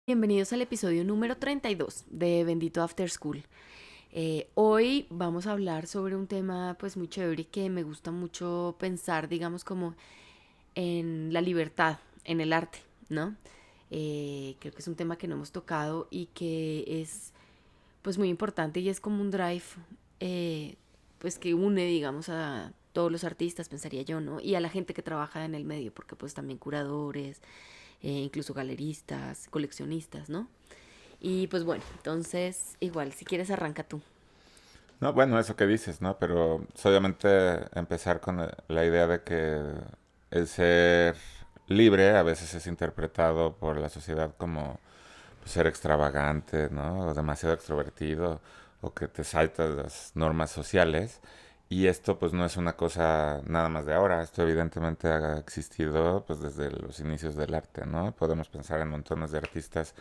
Bienvenidos al episodio número 32 de Bendito After School. Hoy vamos a hablar sobre un tema pues muy chévere que me gusta mucho pensar, digamos, como en la libertad, en el arte, ¿no? Creo que es un tema que no hemos tocado y que es pues muy importante y es como un drive pues que une, digamos, a todos los artistas, pensaría yo, ¿no? Y a la gente que trabaja en el medio, porque pues también curadores, incluso galeristas, coleccionistas, ¿no? Y pues bueno, entonces igual, si quieres arranca tú. No, bueno, eso que dices, ¿no? Pero obviamente empezar con la idea de que el ser libre a veces es interpretado por la sociedad como pues, ser extravagante, ¿no? O demasiado extrovertido, o que te saltas las normas sociales. Y esto pues no es una cosa nada más de ahora, esto evidentemente ha existido pues desde los inicios del arte, ¿no? Podemos pensar en montones de artistas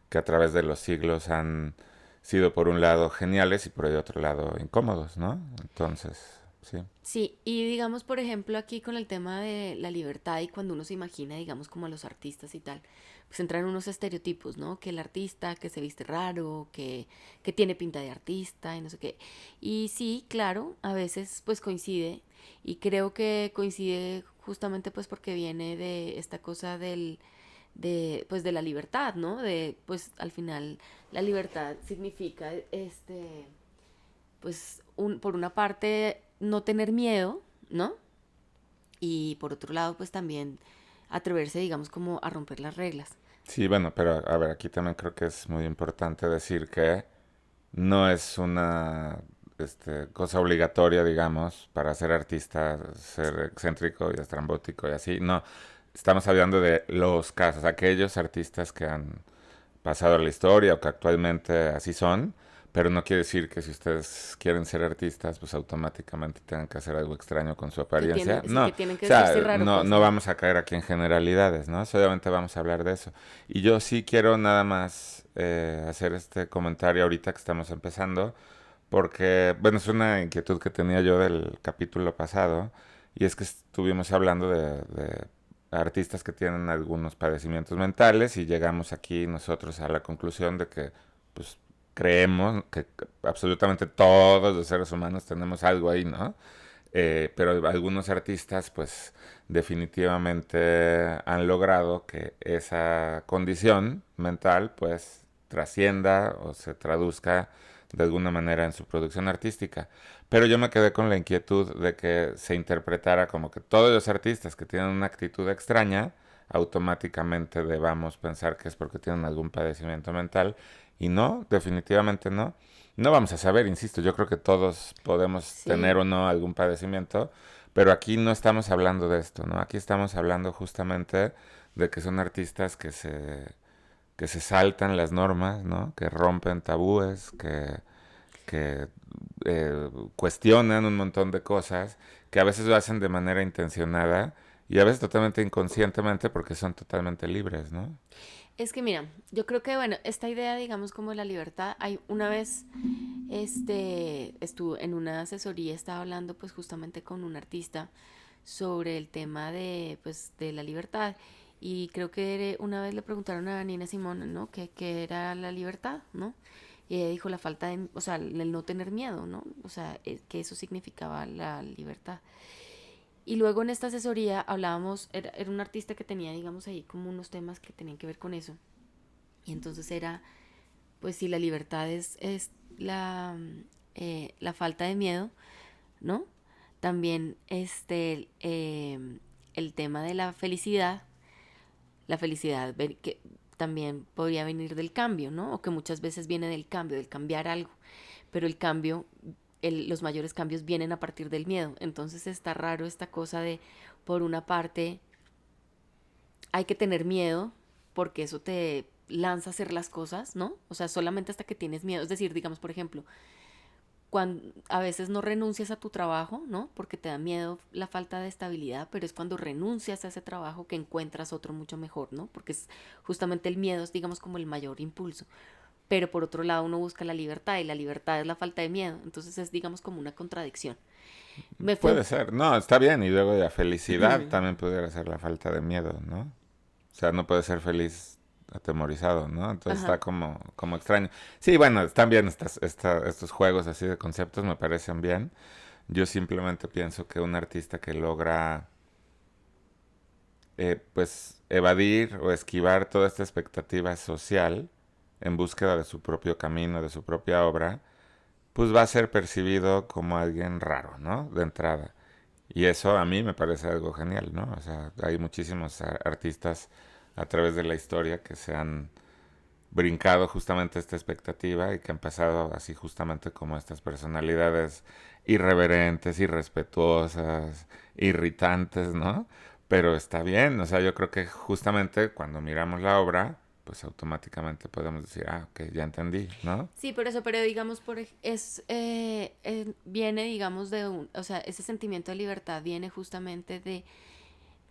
que a través de los siglos han sido por un lado geniales y por el otro lado incómodos, ¿no? Entonces, sí. Sí, y digamos, por ejemplo, aquí con el tema de la libertad y cuando uno se imagina, digamos, como a los artistas y tal, pues entran unos estereotipos, ¿no? Que el artista que se viste raro, que tiene pinta de artista y no sé qué. Y sí, claro, a veces pues coincide y creo que coincide justamente pues porque viene de esta cosa pues de la libertad, ¿no? De, pues al final la libertad significa pues por una parte no tener miedo, ¿no? Y por otro lado pues también atreverse, digamos, como a romper las reglas. Sí, bueno, pero a ver, aquí también creo que es muy importante decir que no es una cosa obligatoria, digamos, para ser artista, ser excéntrico y estrambótico y así. No, estamos hablando de los casos, aquellos artistas que han pasado a la historia o que actualmente así son, pero no quiere decir que si ustedes quieren ser artistas, pues automáticamente tengan que hacer algo extraño con su Que apariencia. tienen, sí, No, que o tienen que vestirse sea, raro, no, pues no no. vamos a caer aquí en generalidades, ¿no? Solamente vamos a hablar de eso. Y yo sí quiero nada más hacer este comentario ahorita que estamos empezando, porque, bueno, es una inquietud que tenía yo del capítulo pasado, y es que estuvimos hablando de artistas que tienen algunos padecimientos mentales y llegamos aquí nosotros a la conclusión de que, pues, creemos que absolutamente todos los seres humanos tenemos algo ahí, ¿no? Pero algunos artistas, pues, definitivamente han logrado que esa condición mental, pues, trascienda o se traduzca de alguna manera en su producción artística. Pero yo me quedé con la inquietud de que se interpretara como que todos los artistas que tienen una actitud extraña, automáticamente debamos pensar que es porque tienen algún padecimiento mental. Y no, definitivamente no. No vamos a saber, insisto, yo creo que todos podemos tener Sí, o no algún padecimiento, pero aquí no estamos hablando de esto, ¿no? Aquí estamos hablando justamente de que son artistas que se saltan las normas, ¿no? Que rompen tabúes, que cuestionan un montón de cosas, que a veces lo hacen de manera intencionada y a veces totalmente inconscientemente porque son totalmente libres, ¿no? es que mira, yo creo que bueno, esta idea, digamos, como de la libertad, hay una vez, estuve en una asesoría, estaba hablando pues justamente con un artista sobre el tema de, pues, de la libertad. Y creo que una vez le preguntaron a Nina Simón, ¿no? ¿Qué era la libertad, ¿no? Y ella dijo la falta de, o sea, el no tener miedo, ¿no? O sea, que eso significaba la libertad. Y luego en esta asesoría hablábamos, era un artista que tenía, digamos, ahí como unos temas que tenían que ver con eso. Y entonces era, pues si la libertad es la falta de miedo, ¿no? También el tema de la felicidad que también podría venir del cambio, ¿no? O que muchas veces viene del cambio, del cambiar algo, pero el cambio, los mayores cambios vienen a partir del miedo. Entonces está raro esta cosa de, por una parte, hay que tener miedo porque eso te lanza a hacer las cosas, ¿no? O sea, solamente hasta que tienes miedo. Es decir, digamos, por ejemplo, cuando a veces no renuncias a tu trabajo, ¿no? Porque te da miedo la falta de estabilidad, pero es cuando renuncias a ese trabajo que encuentras otro mucho mejor, ¿no? Porque es justamente el miedo es, digamos, como el mayor impulso. Pero por otro lado uno busca la libertad y la libertad es la falta de miedo. Entonces es, digamos, como una contradicción. Me fue Puede un... ser, no, está bien. Y luego la felicidad también pudiera ser la falta de miedo, ¿no? O sea, no puedes ser feliz atemorizado, ¿no? Entonces está Ajá. como extraño. Sí, bueno, están bien estos juegos así de conceptos, me parecen bien. Yo simplemente pienso que un artista que logra, pues, evadir o esquivar toda esta expectativa social en búsqueda de su propio camino, de su propia obra, pues va a ser percibido como alguien raro, ¿no? De entrada. Y eso a mí me parece algo genial, ¿no? O sea, hay muchísimos artistas a través de la historia que se han brincado justamente esta expectativa y que han pasado así justamente como estas personalidades irreverentes, irrespetuosas, irritantes, ¿no? Pero está bien, o sea, yo creo que justamente cuando miramos la obra, pues automáticamente podemos decir, ah, ok, ya entendí, ¿no? Sí, por eso, pero digamos, viene, digamos, o sea, ese sentimiento de libertad viene justamente de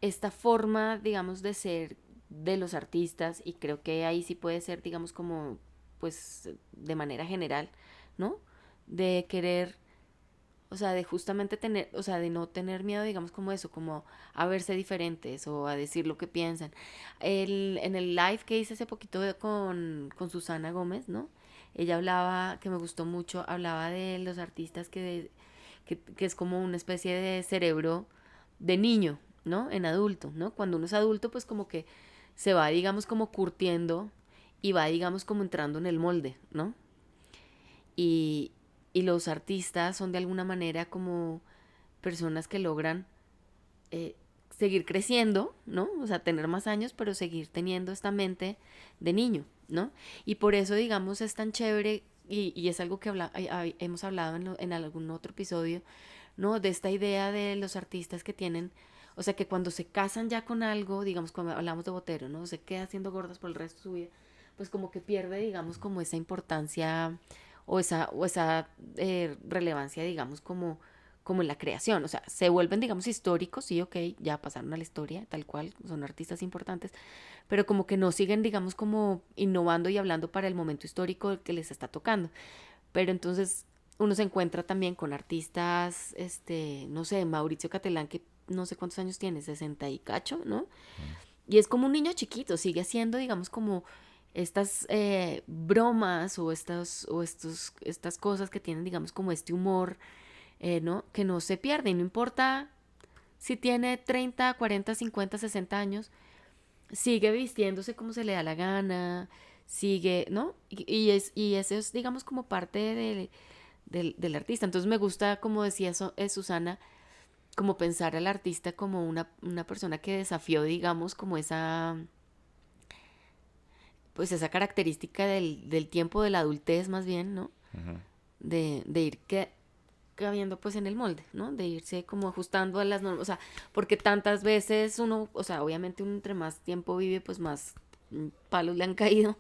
esta forma, digamos, de ser de los artistas y creo que ahí sí puede ser, digamos, como, pues, de manera general, ¿no? De querer, o sea, de justamente tener, o sea, de no tener miedo, digamos, como eso, como a verse diferentes o a decir lo que piensan. En el live que hice hace poquito con Susana Gómez, ¿no? Ella hablaba, que me gustó mucho, hablaba de los artistas que es como una especie de cerebro de niño, ¿no? En adulto, ¿no? Cuando uno es adulto, pues como que se va, digamos, como curtiendo y va, digamos, como entrando en el molde, ¿no? Y, y los artistas son de alguna manera como personas que logran eh, seguir creciendo, ¿no? O sea, tener más años, pero seguir teniendo esta mente de niño, ¿no? Y por eso, digamos, es tan chévere y es algo que hemos hablado en algún otro episodio, ¿no? De esta idea de los artistas que tienen, o sea, que cuando se casan ya con algo, digamos, cuando hablamos de Botero, ¿no? Se queda haciendo gordas por el resto de su vida, pues como que pierde, digamos, como esa importancia o esa relevancia, digamos, como en la creación. O sea, se vuelven, digamos, históricos, sí, ok, ya pasaron a la historia, tal cual, son artistas importantes, pero como que no siguen, digamos, como innovando y hablando para el momento histórico que les está tocando. Pero entonces uno se encuentra también con artistas, no sé, Mauricio Catelán, que no sé cuántos años tiene, 60 y cacho, ¿no? Y es como un niño chiquito, sigue haciendo, digamos, como estas bromas estas cosas que tienen, digamos, como este humor, ¿no? Que no se pierde, y no importa si tiene 30 40 50 60 años, sigue vistiéndose como se le da la gana, sigue, ¿no? Y eso es, digamos, como parte del artista. Entonces me gusta, como decía Susana, como pensar al artista como una persona que desafió, digamos, como pues esa característica del tiempo de la adultez más bien, ¿no? Ujú. De ir cabiendo pues en el molde, ¿no? De irse como ajustando a las normas, o sea, porque tantas veces uno, o sea, obviamente uno entre más tiempo vive, pues más palos le han caído,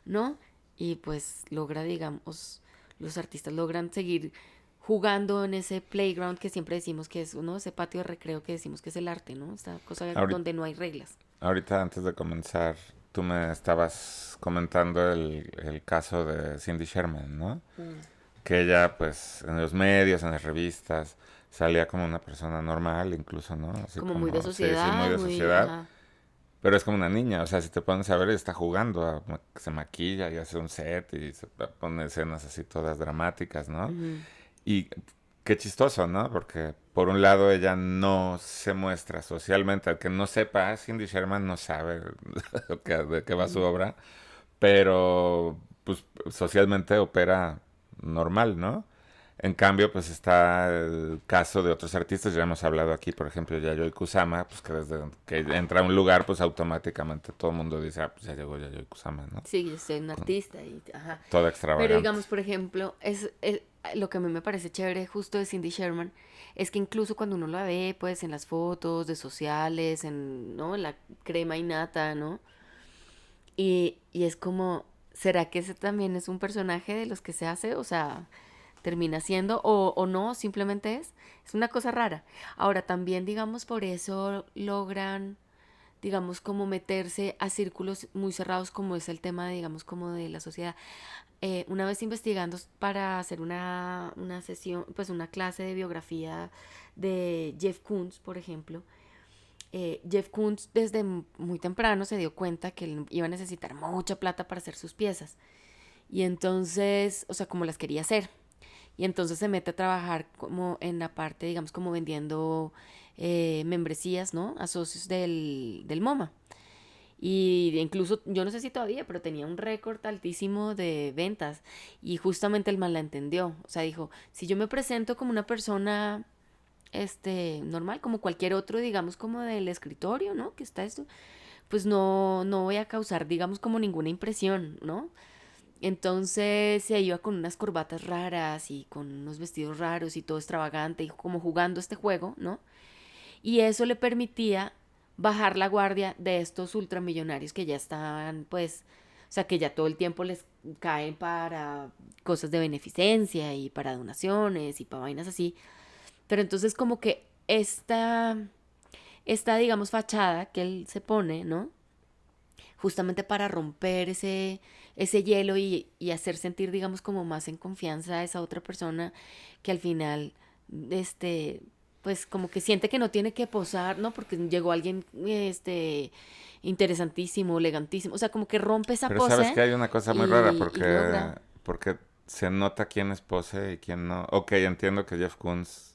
¿no? Y pues logra, digamos, los artistas logran seguir jugando en ese playground que siempre decimos que es uno, ese patio de recreo que decimos que es el arte, ¿no? Esta cosa Ahorita, donde no hay reglas. ahorita antes de comenzar, tú me estabas comentando el caso de Cindy Sherman, ¿no? Mm. Que ella, pues, en los medios, en las revistas, salía como una persona normal, incluso, ¿no? Así Como muy de como, sí, sí, muy sociedad, de muy, sociedad. ajá. Pero es como una niña, o sea, si te pones a ver, está jugando, se maquilla y hace un set y se pone escenas así todas dramáticas, ¿no? Ujú, Y qué chistoso, ¿no? Porque por un lado ella no se muestra socialmente, al que no sepa, Cindy Sherman no sabe de qué va su ujú. obra, pero pues socialmente opera normal, ¿no? En cambio, pues está el caso de otros artistas, ya hemos hablado aquí, por ejemplo, Yayoi Kusama, pues que desde que entra a un lugar, pues automáticamente todo el mundo dice, ah, pues ya llegó Yayoi Kusama, ¿no? Sí, yo soy un Con artista y, ajá. toda Pero extravagante. digamos, por ejemplo, lo que a mí me parece chévere justo de Cindy Sherman es que incluso cuando uno la ve, pues en las fotos de sociales, ¿no? En la crema y nata, ¿no? Y es como, ¿será que ese también es un personaje de los que se hace? O sea, termina siendo, o no, simplemente es una cosa rara. Ahora, también, digamos, por eso logran digamos, como meterse a círculos muy cerrados como es el tema, digamos, como de la sociedad. Una vez investigando para hacer una sesión, pues una clase de biografía de Jeff Koons, por ejemplo, Jeff Koons desde muy temprano se dio cuenta que él iba a necesitar mucha plata para hacer sus piezas. Y entonces, o sea, como las quería hacer. Y entonces se mete a trabajar como en la parte, digamos, como vendiendo membresías, ¿no? A socios del MoMA. Y incluso, yo no sé si todavía, pero tenía un récord altísimo de ventas. Y justamente el man la entendió. O sea, dijo, si yo me presento como una persona normal, como cualquier otro, digamos, como del escritorio, ¿no? Que está esto, pues no voy a causar, digamos, como ninguna impresión, ¿no? Entonces se iba con unas corbatas raras y con unos vestidos raros y todo extravagante y como jugando este juego, ¿no? Y eso le permitía bajar la guardia de estos ultramillonarios que ya estaban, pues, o sea, que ya todo el tiempo les caen para cosas de beneficencia y para donaciones y para vainas así. Pero entonces como que digamos, fachada que él se pone, ¿no? Justamente para romper ese hielo y hacer sentir, digamos, como más en confianza a esa otra persona que al final, este, pues como que siente que no tiene que posar, ¿no? Porque llegó alguien, interesantísimo, elegantísimo, o sea, como que rompe esa Pero sabes pose que hay una cosa muy rara y logra. porque se nota quién es pose y quién no. Ok, entiendo que Jeff Koons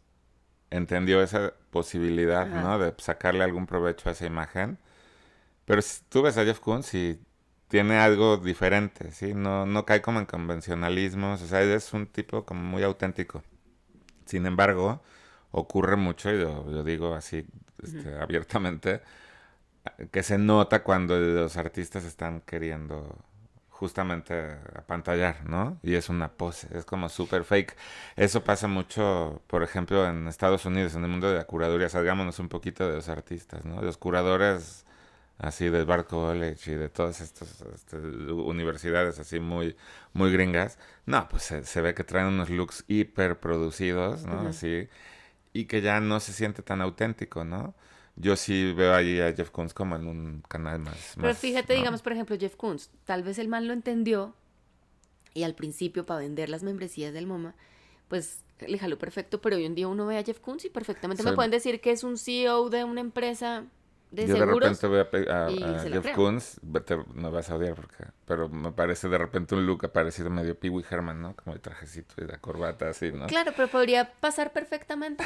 entendió esa posibilidad, Ajá. ¿no? De sacarle algún provecho a esa imagen. Pero si tú ves a Jeff Koons y tiene algo diferente, ¿sí? No cae como en convencionalismos, o sea, es un tipo como muy auténtico. Sin embargo, ocurre mucho, y yo digo así Ujú. abiertamente, que se nota cuando los artistas están queriendo justamente apantallar, ¿no? Y es una pose, es como súper fake. Eso pasa mucho, por ejemplo, en Estados Unidos, en el mundo de la curaduría. Salgámonos un poquito de los artistas, ¿no? Los curadores así del Bard College y de todas estas universidades así muy gringas. No, pues se ve que traen unos looks hiper producidos, ¿no? Ujú. Así, y que ya no se siente tan auténtico, ¿no? Yo sí veo ahí a Jeff Koons como en un canal Pero más, fíjate, ¿no? digamos, por ejemplo, Jeff Koons, tal vez el man lo entendió y al principio para vender las membresías del MoMA, pues le jaló perfecto, pero hoy en día uno ve a Jeff Koons y perfectamente me Soy, pueden decir que es un CEO de una empresa de yo de repente seguros veo y a se lo Jeff creo. Koons, me vas a odiar porque, pero me parece de repente un look parecido medio Pee Wee Herman, ¿no? Como el trajecito y la corbata así, ¿no? Claro, pero podría pasar perfectamente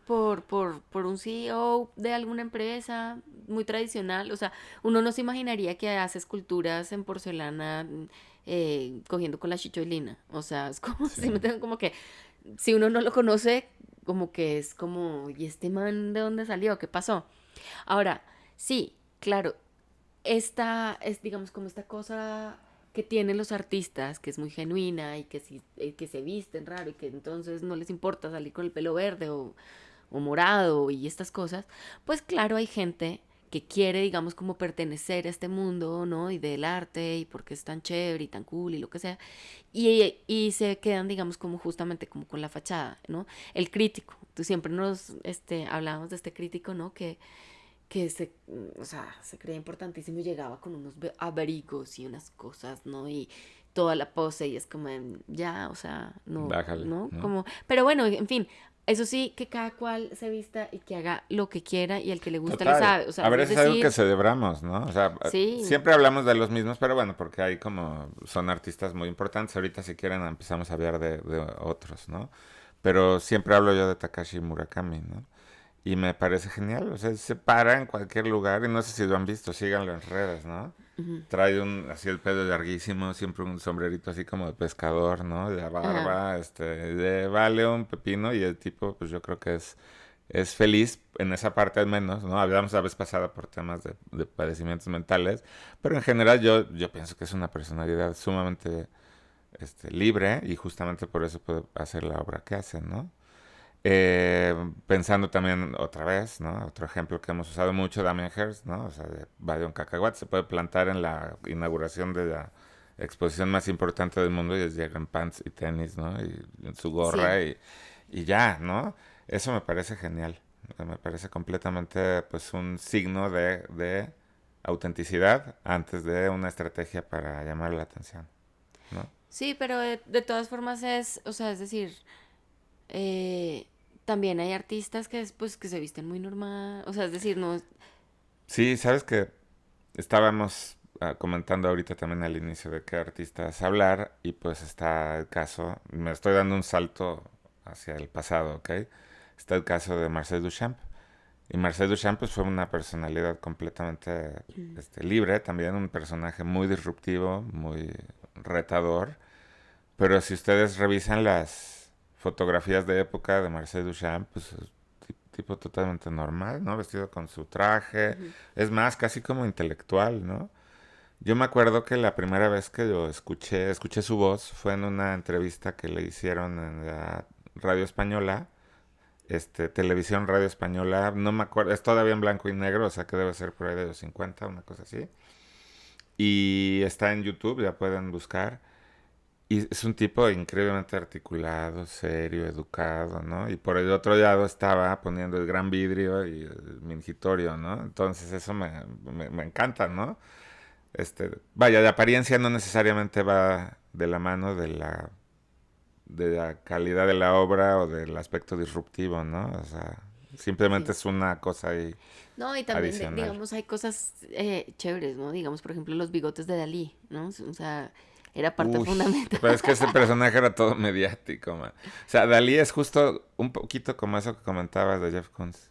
por un CEO de alguna empresa muy tradicional. O sea, uno no se imaginaría que hace esculturas en porcelana cogiendo con la chicholina. O sea, es como Sí. si me tengo como que, si uno no lo conoce, como que es como, ¿y este man de dónde salió? ¿Qué pasó? Ahora, sí, claro, esta es, digamos, como esta cosa que tienen los artistas, que es muy genuina y que, si, que se visten raro y que entonces no les importa salir con el pelo verde o morado y estas cosas, pues claro, hay gente que quiere, digamos, como pertenecer a este mundo, ¿no? Y del arte y porque es tan chévere y tan cool y lo que sea. Y se quedan, digamos, como justamente como con la fachada, ¿no? El crítico. Tú siempre nos hablábamos de este crítico, ¿no? Que o sea, se creía importantísimo y llegaba con unos abrigos y unas cosas, ¿no? Y toda la pose y es como, ya, o sea, no, Bájale, ¿no? ¿no? Como, pero bueno, en fin, eso sí, que cada cual se vista y que haga lo que quiera y el que le gusta le Total. sabe, o sea, A ver, es eso es algo que decir, celebramos, ¿no? O sea, sí, siempre hablamos de los mismos, pero bueno, porque hay como, son artistas muy importantes. Ahorita si quieren empezamos a hablar de otros, ¿no? Pero siempre hablo yo de Takashi Murakami, ¿no? Y me parece genial, o sea, se para en cualquier lugar y no sé si lo han visto, síganlo en redes, ¿no? ujú, Trae así el pelo larguísimo, siempre un sombrerito así como de pescador, ¿no? La ajá, barba, le vale un pepino y el tipo, pues yo creo que es feliz en esa parte al menos, ¿no? Hablamos la vez pasada por temas de padecimientos mentales, pero en general yo pienso que es una personalidad sumamente libre y justamente por eso puede hacer la obra que hace, ¿no? Pensando también otra vez, ¿no? Otro ejemplo que hemos usado mucho, Damien Hirst, ¿no? O sea, de Badion Cacahuat, se puede plantar en la inauguración de la exposición más importante del mundo y llega en pants y tenis, ¿no? Y en su sí. gorra y ya, ¿no? Eso me parece genial. Me parece completamente, pues, un signo de autenticidad antes de una estrategia para llamar la atención, ¿no? Sí, pero de todas formas es, o sea, es decir, eh, también hay artistas que, pues, que se visten muy normal, o sea, es decir, no, Sí, sabes que estábamos comentando ahorita también al inicio de qué artistas hablar y pues está el caso, me estoy dando un salto hacia el pasado, ¿ok? Está el caso de Marcel Duchamp. Y Marcel Duchamp pues, fue una personalidad completamente libre, también un personaje muy disruptivo, muy retador. Pero si ustedes revisan las fotografías de época de Marcel Duchamp, pues es tipo totalmente normal, ¿no? Vestido con su traje, Ujú. es más, casi como intelectual, ¿no? Yo me acuerdo que la primera vez que lo escuché su voz fue en una entrevista que le hicieron en la radio española, televisión radio española, no me acuerdo, es todavía en blanco y negro, o sea que debe ser por ahí de los 50, una cosa así. Y está en YouTube, ya pueden buscar. Y es un tipo increíblemente articulado, serio, educado, ¿no? Y por el otro lado estaba poniendo el gran vidrio y el mingitorio, ¿no? Entonces eso me encanta, ¿no? Vaya, de apariencia no necesariamente va de la mano de la calidad de la obra o del aspecto disruptivo, ¿no? O sea, simplemente Sí. es una cosa ahí No, y también, adicional. digamos, hay cosas chéveres, ¿no? Digamos, por ejemplo, los bigotes de Dalí, ¿no? O sea, era parte Uy, fundamental. pero es que ese personaje era todo mediático, man. O sea, Dalí es justo un poquito como eso que comentabas de Jeff Koons.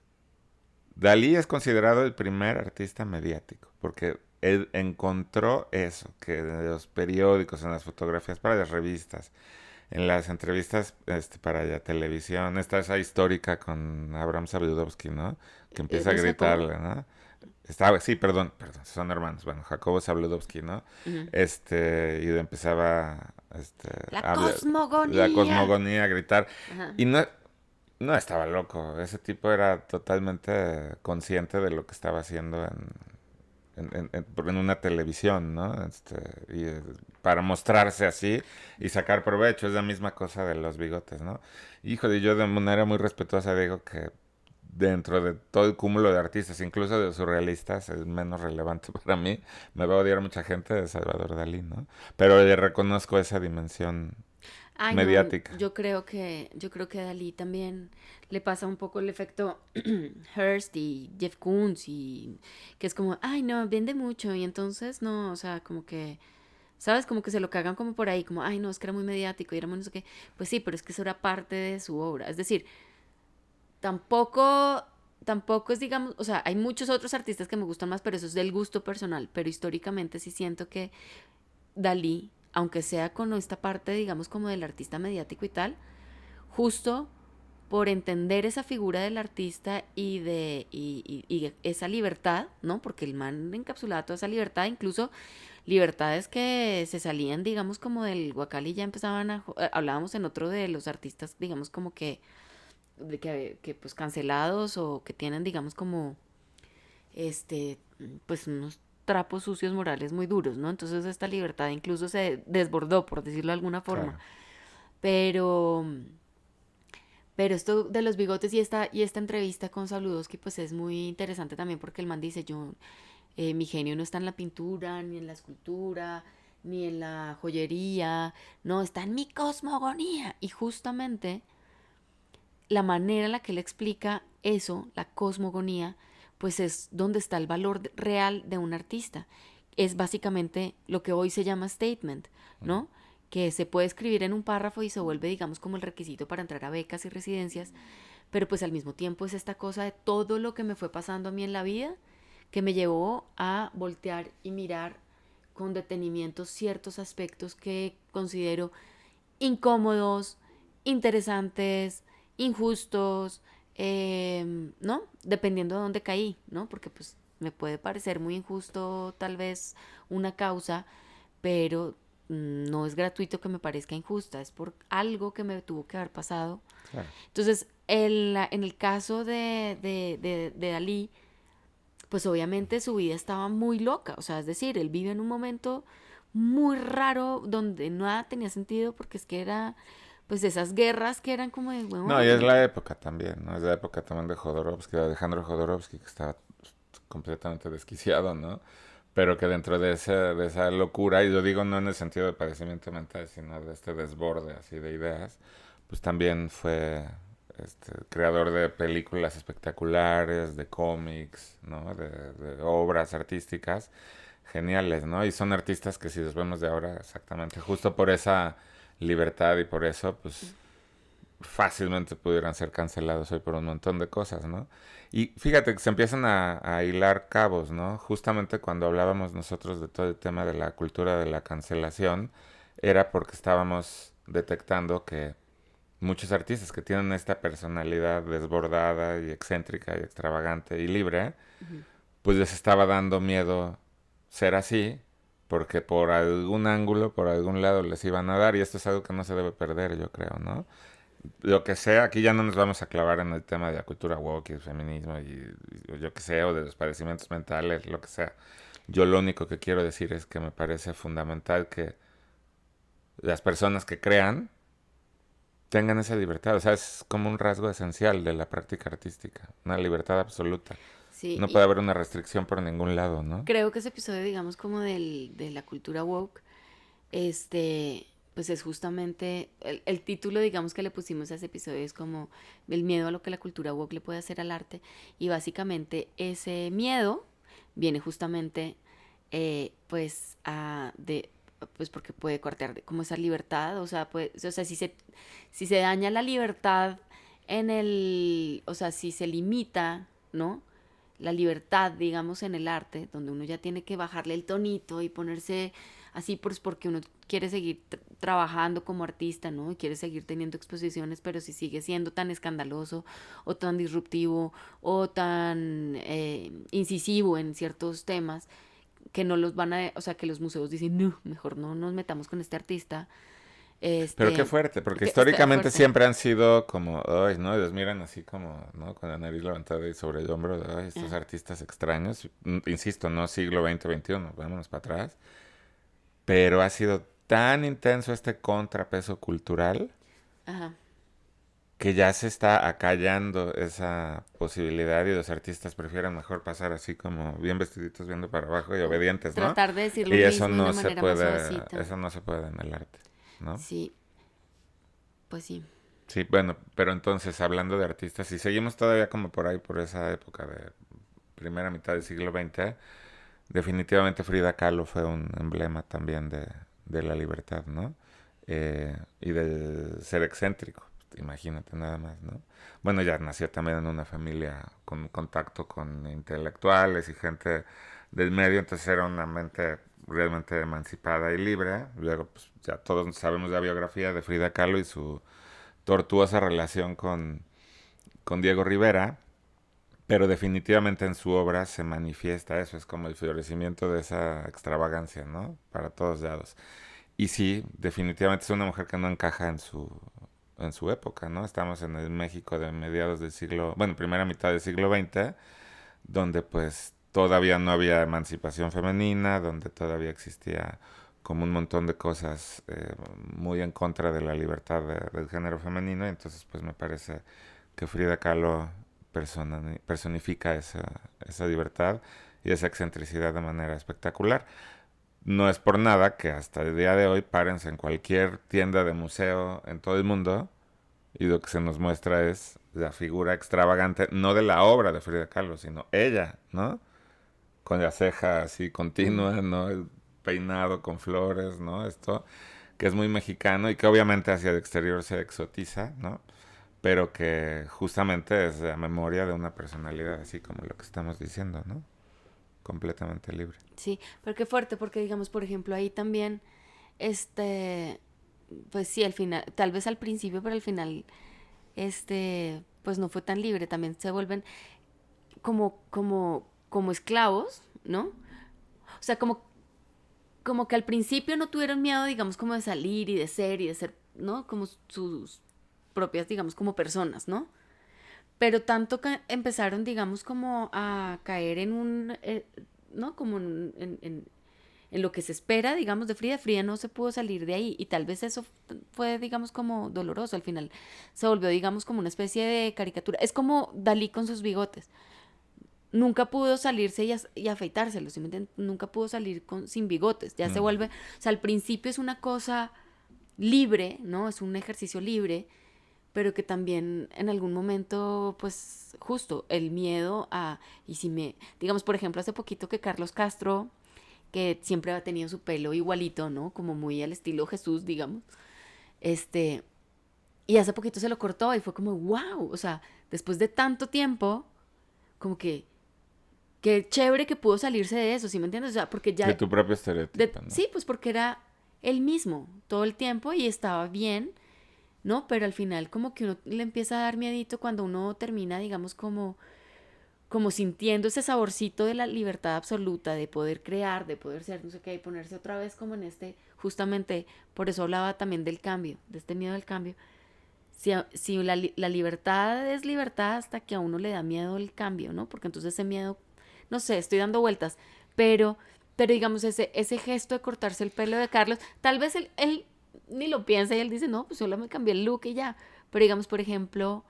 Dalí es considerado el primer artista mediático, porque él encontró eso, que en los periódicos, en las fotografías para las revistas, en las entrevistas para la televisión, está esa histórica con Abraham Sabludowski, ¿no? Que empieza a ¿No es Jacobo? gritarle, ¿no? Sí, perdón, son hermanos. Bueno, Jacobo Zabludowski, ¿no? Ujú. Y le empezaba La a hablar, la cosmogonía. cosmogonía, a gritar. Ajá. Y no estaba loco. Ese tipo era totalmente consciente de lo que estaba haciendo en una televisión, ¿no? Para mostrarse así y sacar provecho. Es la misma cosa de los bigotes, ¿no? Híjole, yo de manera muy respetuosa digo que dentro de todo el cúmulo de artistas, incluso de surrealistas, el menos relevante para mí. Me va a odiar mucha gente de Salvador Dalí, ¿no? Pero le reconozco esa dimensión Ay, no, mediática. yo creo que a Dalí también le pasa un poco el efecto Hearst y Jeff Koons y que es como, ay, no, vende mucho y entonces no, o sea, como que, ¿sabes? Como que se lo cagan como por ahí, como, ay, no, es que era muy mediático y era muy no sé qué. Pues sí, pero es que eso era parte de su obra. Es decir, tampoco es, digamos, o sea, hay muchos otros artistas que me gustan más, pero eso es del gusto personal. Pero históricamente sí siento que Dalí, aunque sea con esta parte, digamos, como del artista mediático y tal, justo por entender esa figura del artista y esa libertad, ¿no? Porque el man encapsulaba toda esa libertad, incluso libertades que se salían, digamos, como del guacal y ya empezaban hablábamos en otro de los artistas, digamos, como que pues cancelados o que tienen, digamos, como este, pues unos trapos sucios morales muy duros, ¿no? Entonces esta libertad incluso se desbordó, por decirlo de alguna forma. Claro. Pero, pero esto de los bigotes y esta entrevista con Sabludowski, pues es muy interesante también porque el man dice, mi genio no está en la pintura, ni en la escultura, ni en la joyería, no, está en mi cosmogonía. Y justamente la manera en la que él explica eso, la cosmogonía, pues es donde está el valor real de un artista. Es básicamente lo que hoy se llama statement, ¿no? Que se puede escribir en un párrafo y se vuelve, digamos, como el requisito para entrar a becas y residencias, pero pues al mismo tiempo es esta cosa de todo lo que me fue pasando a mí en la vida que me llevó a voltear y mirar con detenimiento ciertos aspectos que considero incómodos, interesantes, injustos, ¿no? Dependiendo de dónde caí, ¿no? Porque pues me puede parecer muy injusto tal vez una causa, pero no es gratuito que me parezca injusta, es por algo que me tuvo que haber pasado. Claro. Entonces, en el caso de Dalí, pues obviamente su vida estaba muy loca, o sea, es decir, él vive en un momento muy raro donde nada tenía sentido porque es que era pues esas guerras que eran como de No, y es la huevón. época también, ¿no? Es la época también de Jodorowsky, de Alejandro Jodorowsky, que estaba completamente desquiciado, ¿no? Pero que dentro de esa locura, y lo digo no en el sentido de padecimiento mental, sino de este desborde así de ideas, pues también fue creador de películas espectaculares, de cómics, ¿no? De obras artísticas geniales, ¿no? Y son artistas que si los vemos de ahora, exactamente, justo por esa libertad y por eso, pues fácilmente pudieran ser cancelados hoy por un montón de cosas, ¿no? Y fíjate que se empiezan a hilar cabos, ¿no? Justamente cuando hablábamos nosotros de todo el tema de la cultura de la cancelación, era porque estábamos detectando que muchos artistas que tienen esta personalidad desbordada y excéntrica y extravagante y libre, Ujú. pues les estaba dando miedo ser así, porque por algún ángulo, por algún lado les iban a dar, y esto es algo que no se debe perder, yo creo, ¿no? Lo que sea, aquí ya no nos vamos a clavar en el tema de la cultura woke y el feminismo y yo que sé, o de los padecimientos mentales, lo que sea. Yo lo único que quiero decir es que me parece fundamental que las personas que crean tengan esa libertad. O sea, es como un rasgo esencial de la práctica artística, una libertad absoluta. Sí, No puede haber una restricción por ningún lado, ¿no? creo que ese episodio, digamos, como de la cultura woke, este, pues es justamente el título, digamos, que le pusimos a ese episodio es como el miedo a lo que la cultura woke le puede hacer al arte. Y básicamente ese miedo viene justamente, pues, pues porque puede cortar como esa libertad, o sea, o sea, si se daña la libertad o sea, si se limita, ¿no? La libertad, digamos, en el arte, donde uno ya tiene que bajarle el tonito y ponerse así, pues porque uno quiere seguir trabajando como artista, ¿no? Y quiere seguir teniendo exposiciones, pero si sigue siendo tan escandaloso o tan disruptivo o tan incisivo en ciertos temas, que no los van a, o sea, que los museos dicen, no, mejor no nos metamos con este artista, Pero qué este, fuerte, porque que está históricamente fuerte. siempre han sido como, ay, ¿no? Y los miran así como, ¿no? Con la nariz levantada y sobre el hombro de, ay, estos Ajá, artistas extraños. Insisto, no siglo XX, XXI, vámonos para atrás. Pero ha sido tan intenso este contrapeso cultural ajá. que ya se está acallando esa posibilidad y los artistas prefieren mejor pasar así como bien vestiditos viendo para abajo y O obedientes, ¿no? tratar de decir lo Y mismo de una manera más suavecita. eso no se puede en el arte, ¿no? Sí, pues sí. Sí, bueno, pero entonces hablando de artistas, si seguimos todavía como por ahí, por esa época de primera mitad del siglo XX, definitivamente Frida Kahlo fue un emblema también de la libertad, ¿no? Y del ser excéntrico, imagínate nada más, ¿no? Bueno, ya nació también en una familia con contacto con intelectuales y gente del medio, entonces era una mente realmente emancipada y libre. Luego, pues ya todos sabemos la biografía de Frida Kahlo y su tortuosa relación con Diego Rivera, pero definitivamente en su obra se manifiesta eso, es como el florecimiento de esa extravagancia, ¿no? Para todos lados. Y sí, definitivamente es una mujer que no encaja en su época, ¿no? Estamos en el México de mediados del siglo, bueno, primera mitad del siglo XX, donde pues todavía no había emancipación femenina, donde todavía existía como un montón de cosas muy en contra de la libertad del género femenino, y entonces pues me parece que Frida Kahlo personifica esa libertad y esa excentricidad de manera espectacular. No es por nada que hasta el día de hoy párense en cualquier tienda de museo en todo el mundo y lo que se nos muestra es la figura extravagante, no de la obra de Frida Kahlo, sino ella, ¿no? Con la ceja así Mm. continua, ¿no? El peinado con flores, ¿no? Esto que es muy mexicano y que obviamente hacia el exterior se exotiza, ¿no? Pero que justamente es la memoria de una personalidad así como lo que estamos diciendo, ¿no? Completamente libre. Sí, pero qué fuerte, porque digamos, por ejemplo, ahí también, este, pues sí, al final, tal vez al principio, pero al final, pues no fue tan libre, también se vuelven como esclavos, ¿no? O sea, como que al principio no tuvieron miedo, digamos, como de salir y de ser y de ser, ¿no? Como sus propias, digamos, como personas, ¿no? Pero tanto que empezaron, digamos, como a caer en ¿no? Como en lo que se espera, digamos, de Frida. Frida no se pudo salir de ahí y tal vez eso fue, digamos, como doloroso. Al final se volvió, digamos, como una especie de caricatura. Es como Dalí con sus bigotes. Nunca pudo salirse y afeitárselos, ¿sí me entiendes? Nunca pudo salir sin bigotes. Ya se Mm. vuelve, o sea, al principio es una cosa libre, ¿no? Es un ejercicio libre, pero que también en algún momento, pues justo el miedo y si digamos, por ejemplo, hace poquito que Carlos Castro, que siempre ha tenido su pelo igualito, ¿no? Como muy al estilo Jesús, digamos, este, y hace poquito se lo cortó y fue como, wow, o sea, después de tanto tiempo, como que, qué chévere que pudo salirse de eso, ¿sí me entiendes? O sea, porque De ya, tu propio estereotipo, ¿no? sí, pues porque era él mismo todo el tiempo y estaba bien, ¿no? Pero al final como que uno le empieza a dar miedito cuando uno termina, digamos, como sintiendo ese saborcito de la libertad absoluta, de poder crear, de poder ser, no sé qué, y ponerse otra vez como en justamente, por eso hablaba también del cambio, de este miedo al cambio. Si la libertad es libertad hasta que a uno le da miedo el cambio, ¿no? Porque entonces ese miedo, no sé, estoy dando vueltas, pero, pero digamos, ese gesto de cortarse el pelo de Carlos, tal vez él ni lo piensa y él dice, no, pues solo me cambié el look y ya. Pero digamos, por ejemplo,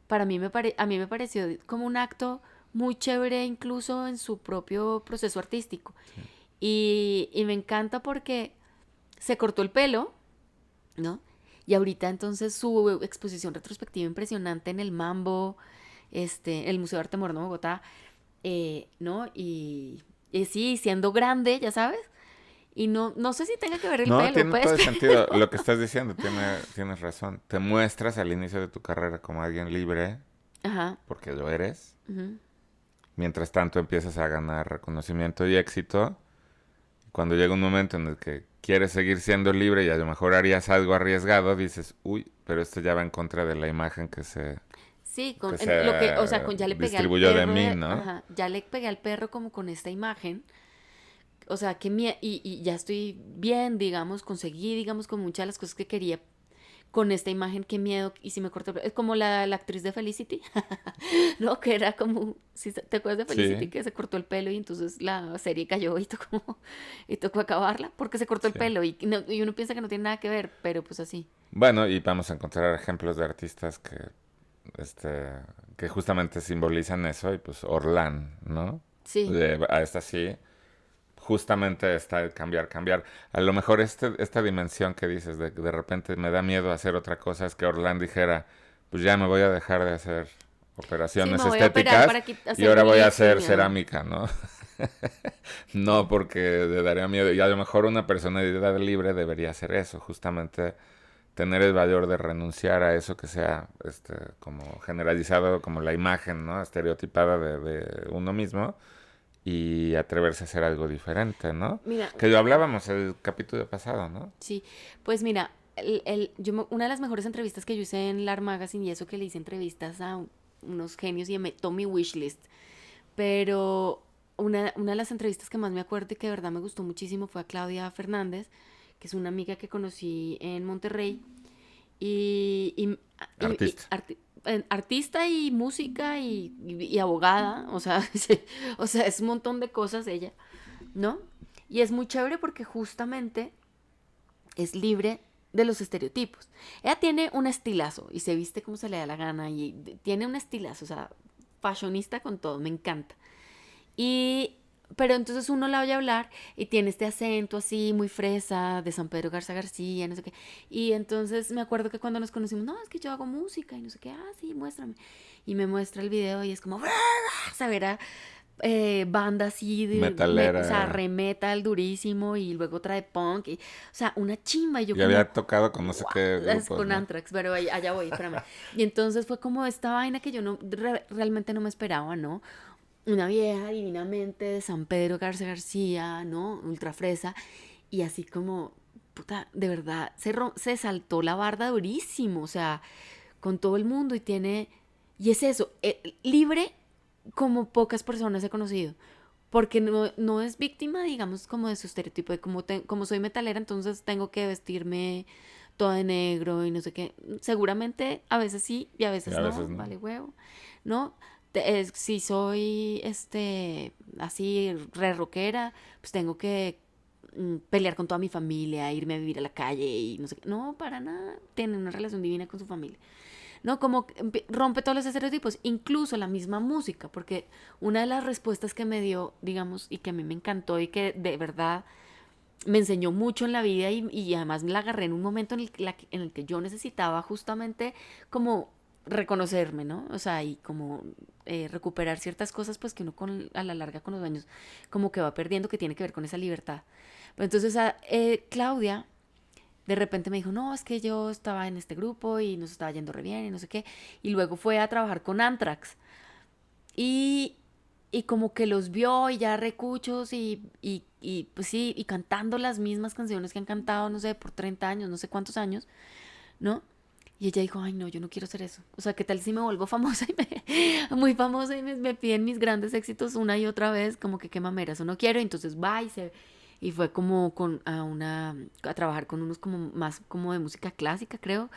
a mí me pareció como un acto muy chévere incluso en su propio proceso artístico. Sí. Y me encanta porque se cortó el pelo, ¿no? Y ahorita entonces su exposición retrospectiva impresionante en el Mambo, el Museo de Arte Moderno de Bogotá, ¿no? Y sí, siendo grande, ya sabes. Y no sé si tenga que ver el No, pelo, tiene pues, todo el sentido. pero... Lo que estás diciendo, tienes razón. Te muestras al inicio de tu carrera como alguien libre, Ajá. porque lo eres. Ujú. Mientras tanto empiezas a ganar reconocimiento y éxito. Cuando llega un momento en el que quieres seguir siendo libre y a lo mejor harías algo arriesgado, dices, uy, pero esto ya va en contra de la imagen Sí, que lo que, o sea, se ya le pegué al distribuyó de perro, mí, ¿no? ajá, ya le pegué al perro como con esta imagen, o sea, y ya estoy bien, digamos, conseguí, digamos, con muchas de las cosas que quería con esta imagen, qué miedo, y si me corto el pelo, es como la actriz de Felicity, ¿no? Que era como, si te acuerdas de Felicity, Sí, que se cortó el pelo y entonces la serie cayó y tocó acabarla, porque se cortó el sí. pelo, y uno piensa que no tiene nada que ver, pero pues así. Bueno, y vamos a encontrar ejemplos de artistas que justamente simbolizan eso, y pues Orlán, ¿no? Sí, A esta sí, justamente está el cambiar, cambiar. A lo mejor esta dimensión que dices de repente me da miedo hacer otra cosa, es que Orlán dijera, pues ya me voy a dejar de hacer sí, me operaciones voy a operar estéticas para y hacerme ahora el voy a hacer lifting. cerámica, ¿no? No, porque le daría miedo. Y a lo mejor una personalidad libre debería hacer eso, justamente tener el valor de renunciar a eso que sea como generalizado, como la imagen, ¿no? Estereotipada de uno mismo y atreverse a hacer algo diferente, ¿no? Mira, Que lo hablábamos el capítulo pasado, ¿no? sí, pues mira, una de las mejores entrevistas que yo hice en LAR Magazine y eso que le hice entrevistas a unos genios y me tomé wishlist, pero una de las entrevistas que más me acuerdo y que de verdad me gustó muchísimo fue a Claudia Fernández, que es una amiga que conocí en Monterrey y, Artista. artista y música y abogada, o sea, sí, o sea, es un montón de cosas ella, ¿no? Y es muy chévere porque justamente es libre de los estereotipos. Ella tiene un estilazo y se viste como se le da la gana y tiene un estilazo, o sea, fashionista con todo, me encanta. Y pero entonces uno la oye hablar y tiene este acento así muy fresa de San Pedro Garza García, no sé qué. Y entonces me acuerdo que cuando nos conocimos, no, es que yo hago música y no sé qué, sí, muéstrame. Y me muestra el video y es como, saber a banda así, o sea, Metalera. re metal durísimo y luego trae punk, o sea, una chimba y yo Y como, había tocado con no sé wow, qué es grupos, con ¿no? Anthrax, pero allá voy, espérame. Y entonces fue como esta vaina que yo realmente no me esperaba, ¿no? Una vieja divinamente de San Pedro Garza García, ¿no? Ultra fresa. Y así como, puta, de verdad, se saltó la barda durísimo, o sea, con todo el mundo y tiene... Y es eso, libre como pocas personas he conocido. Porque no es víctima, digamos, como de su estereotipo de como soy metalera, entonces tengo que vestirme toda de negro y no sé qué. Seguramente a veces sí y a Y veces a no, veces no. vale huevo, ¿no? Si soy así re rockera, pues tengo que pelear con toda mi familia, irme a vivir a la calle y no sé qué. No, para nada. Tiene una relación divina con su familia. ¿No? Como que rompe todos los estereotipos, incluso la misma música, porque una de las respuestas que me dio, digamos, y que a mí me encantó y que de verdad me enseñó mucho en la vida y además la agarré en un momento en el que yo necesitaba justamente como reconocerme, ¿no? O sea, y como recuperar ciertas cosas pues que uno a la larga con los años como que va perdiendo, que tiene que ver con esa libertad. Pero entonces Claudia de repente me dijo, no, es que yo estaba en este grupo y nos estaba yendo re bien y no sé qué. Y luego fue a trabajar con Anthrax. Y, y como que los vio y ya recuchos y pues sí, y cantando las mismas canciones que han cantado, no sé, por 30 años, no sé cuántos años, ¿no? Y ella dijo, ay, no, yo no quiero hacer eso. O sea, ¿qué tal si me vuelvo famosa muy famosa y me piden mis grandes éxitos una y otra vez? Como que qué mamera, eso no quiero. Y entonces va y fue como a trabajar con unos como más como de música clásica, creo.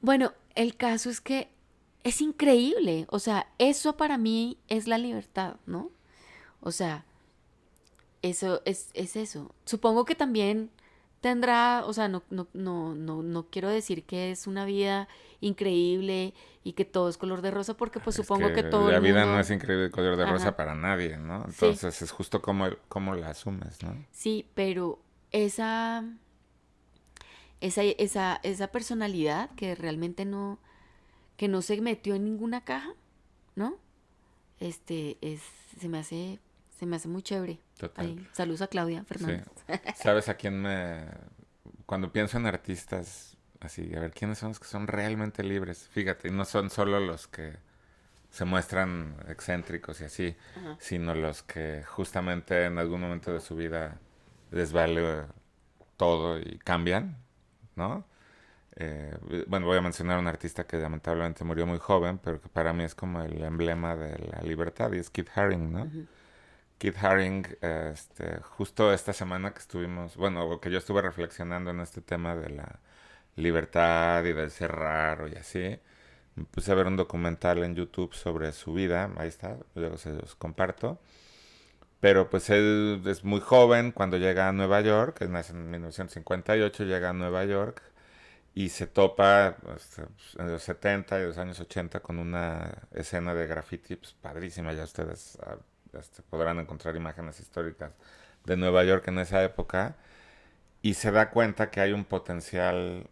Bueno, el caso es que es increíble. O sea, eso para mí es la libertad, ¿no? O sea, eso es eso. Supongo que también tendrá, o sea, no quiero decir que es una vida increíble y que todo es color de rosa, porque pues Es supongo que que todo el la vida no mundo, es increíble color de rosa ajá, para nadie, ¿no? sí, Entonces es justo como la asumes, ¿no? sí, pero esa, esa personalidad que realmente que no se metió en ninguna caja, ¿no? Este, es, se me hace, se me hace muy chévere. Total. Ahí, saludos a Claudia Sí. Fernández. ¿Sabes a quién me... Cuando pienso en artistas, así, a ver, ¿quiénes son los que son realmente libres? Fíjate, y no son solo los que se muestran excéntricos y así, Ajá. sino los que justamente en algún momento de su vida les vale todo y cambian, ¿no? Bueno, voy a mencionar a un artista que lamentablemente murió muy joven, pero que para mí es como el emblema de la libertad y es Keith Haring, ¿no? Ujú, Keith Haring, justo esta semana que estuvimos, bueno, o que yo estuve reflexionando en este tema de la libertad y del ser raro y así, me puse a ver un documental en YouTube sobre su vida, ahí está, luego se los comparto. Pero pues él es muy joven cuando llega a Nueva York, él nace en 1958, llega a Nueva York y se topa en los 70 y los años 80 con una escena de graffiti pues, padrísima. Ya ustedes podrán encontrar imágenes históricas de Nueva York en esa época y se da cuenta que hay un potencial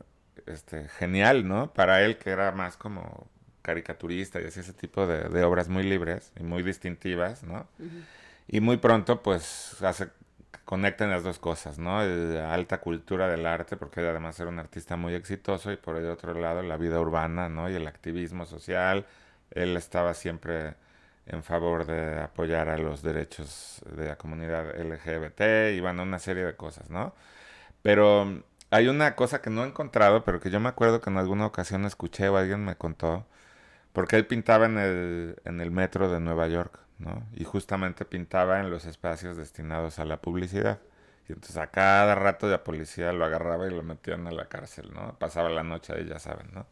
genial, ¿no? Para él que era más como caricaturista y así ese tipo de obras muy libres y muy distintivas, ¿no? ujú. Y muy pronto, pues, hace que conecten las dos cosas, ¿no? La alta cultura del arte, porque él además era un artista muy exitoso, y por el otro lado, la vida urbana, ¿no? Y el activismo social. Él estaba siempre en favor de apoyar a los derechos de la comunidad LGBT y, bueno, una serie de cosas, ¿no? Pero hay una cosa que no he encontrado, pero que yo me acuerdo que en alguna ocasión escuché o alguien me contó, porque él pintaba en el metro de Nueva York, ¿no? Y justamente pintaba en los espacios destinados a la publicidad. Y entonces a cada rato la policía lo agarraba y lo metían a la cárcel, ¿no? Pasaba la noche ahí, ya saben, ¿no?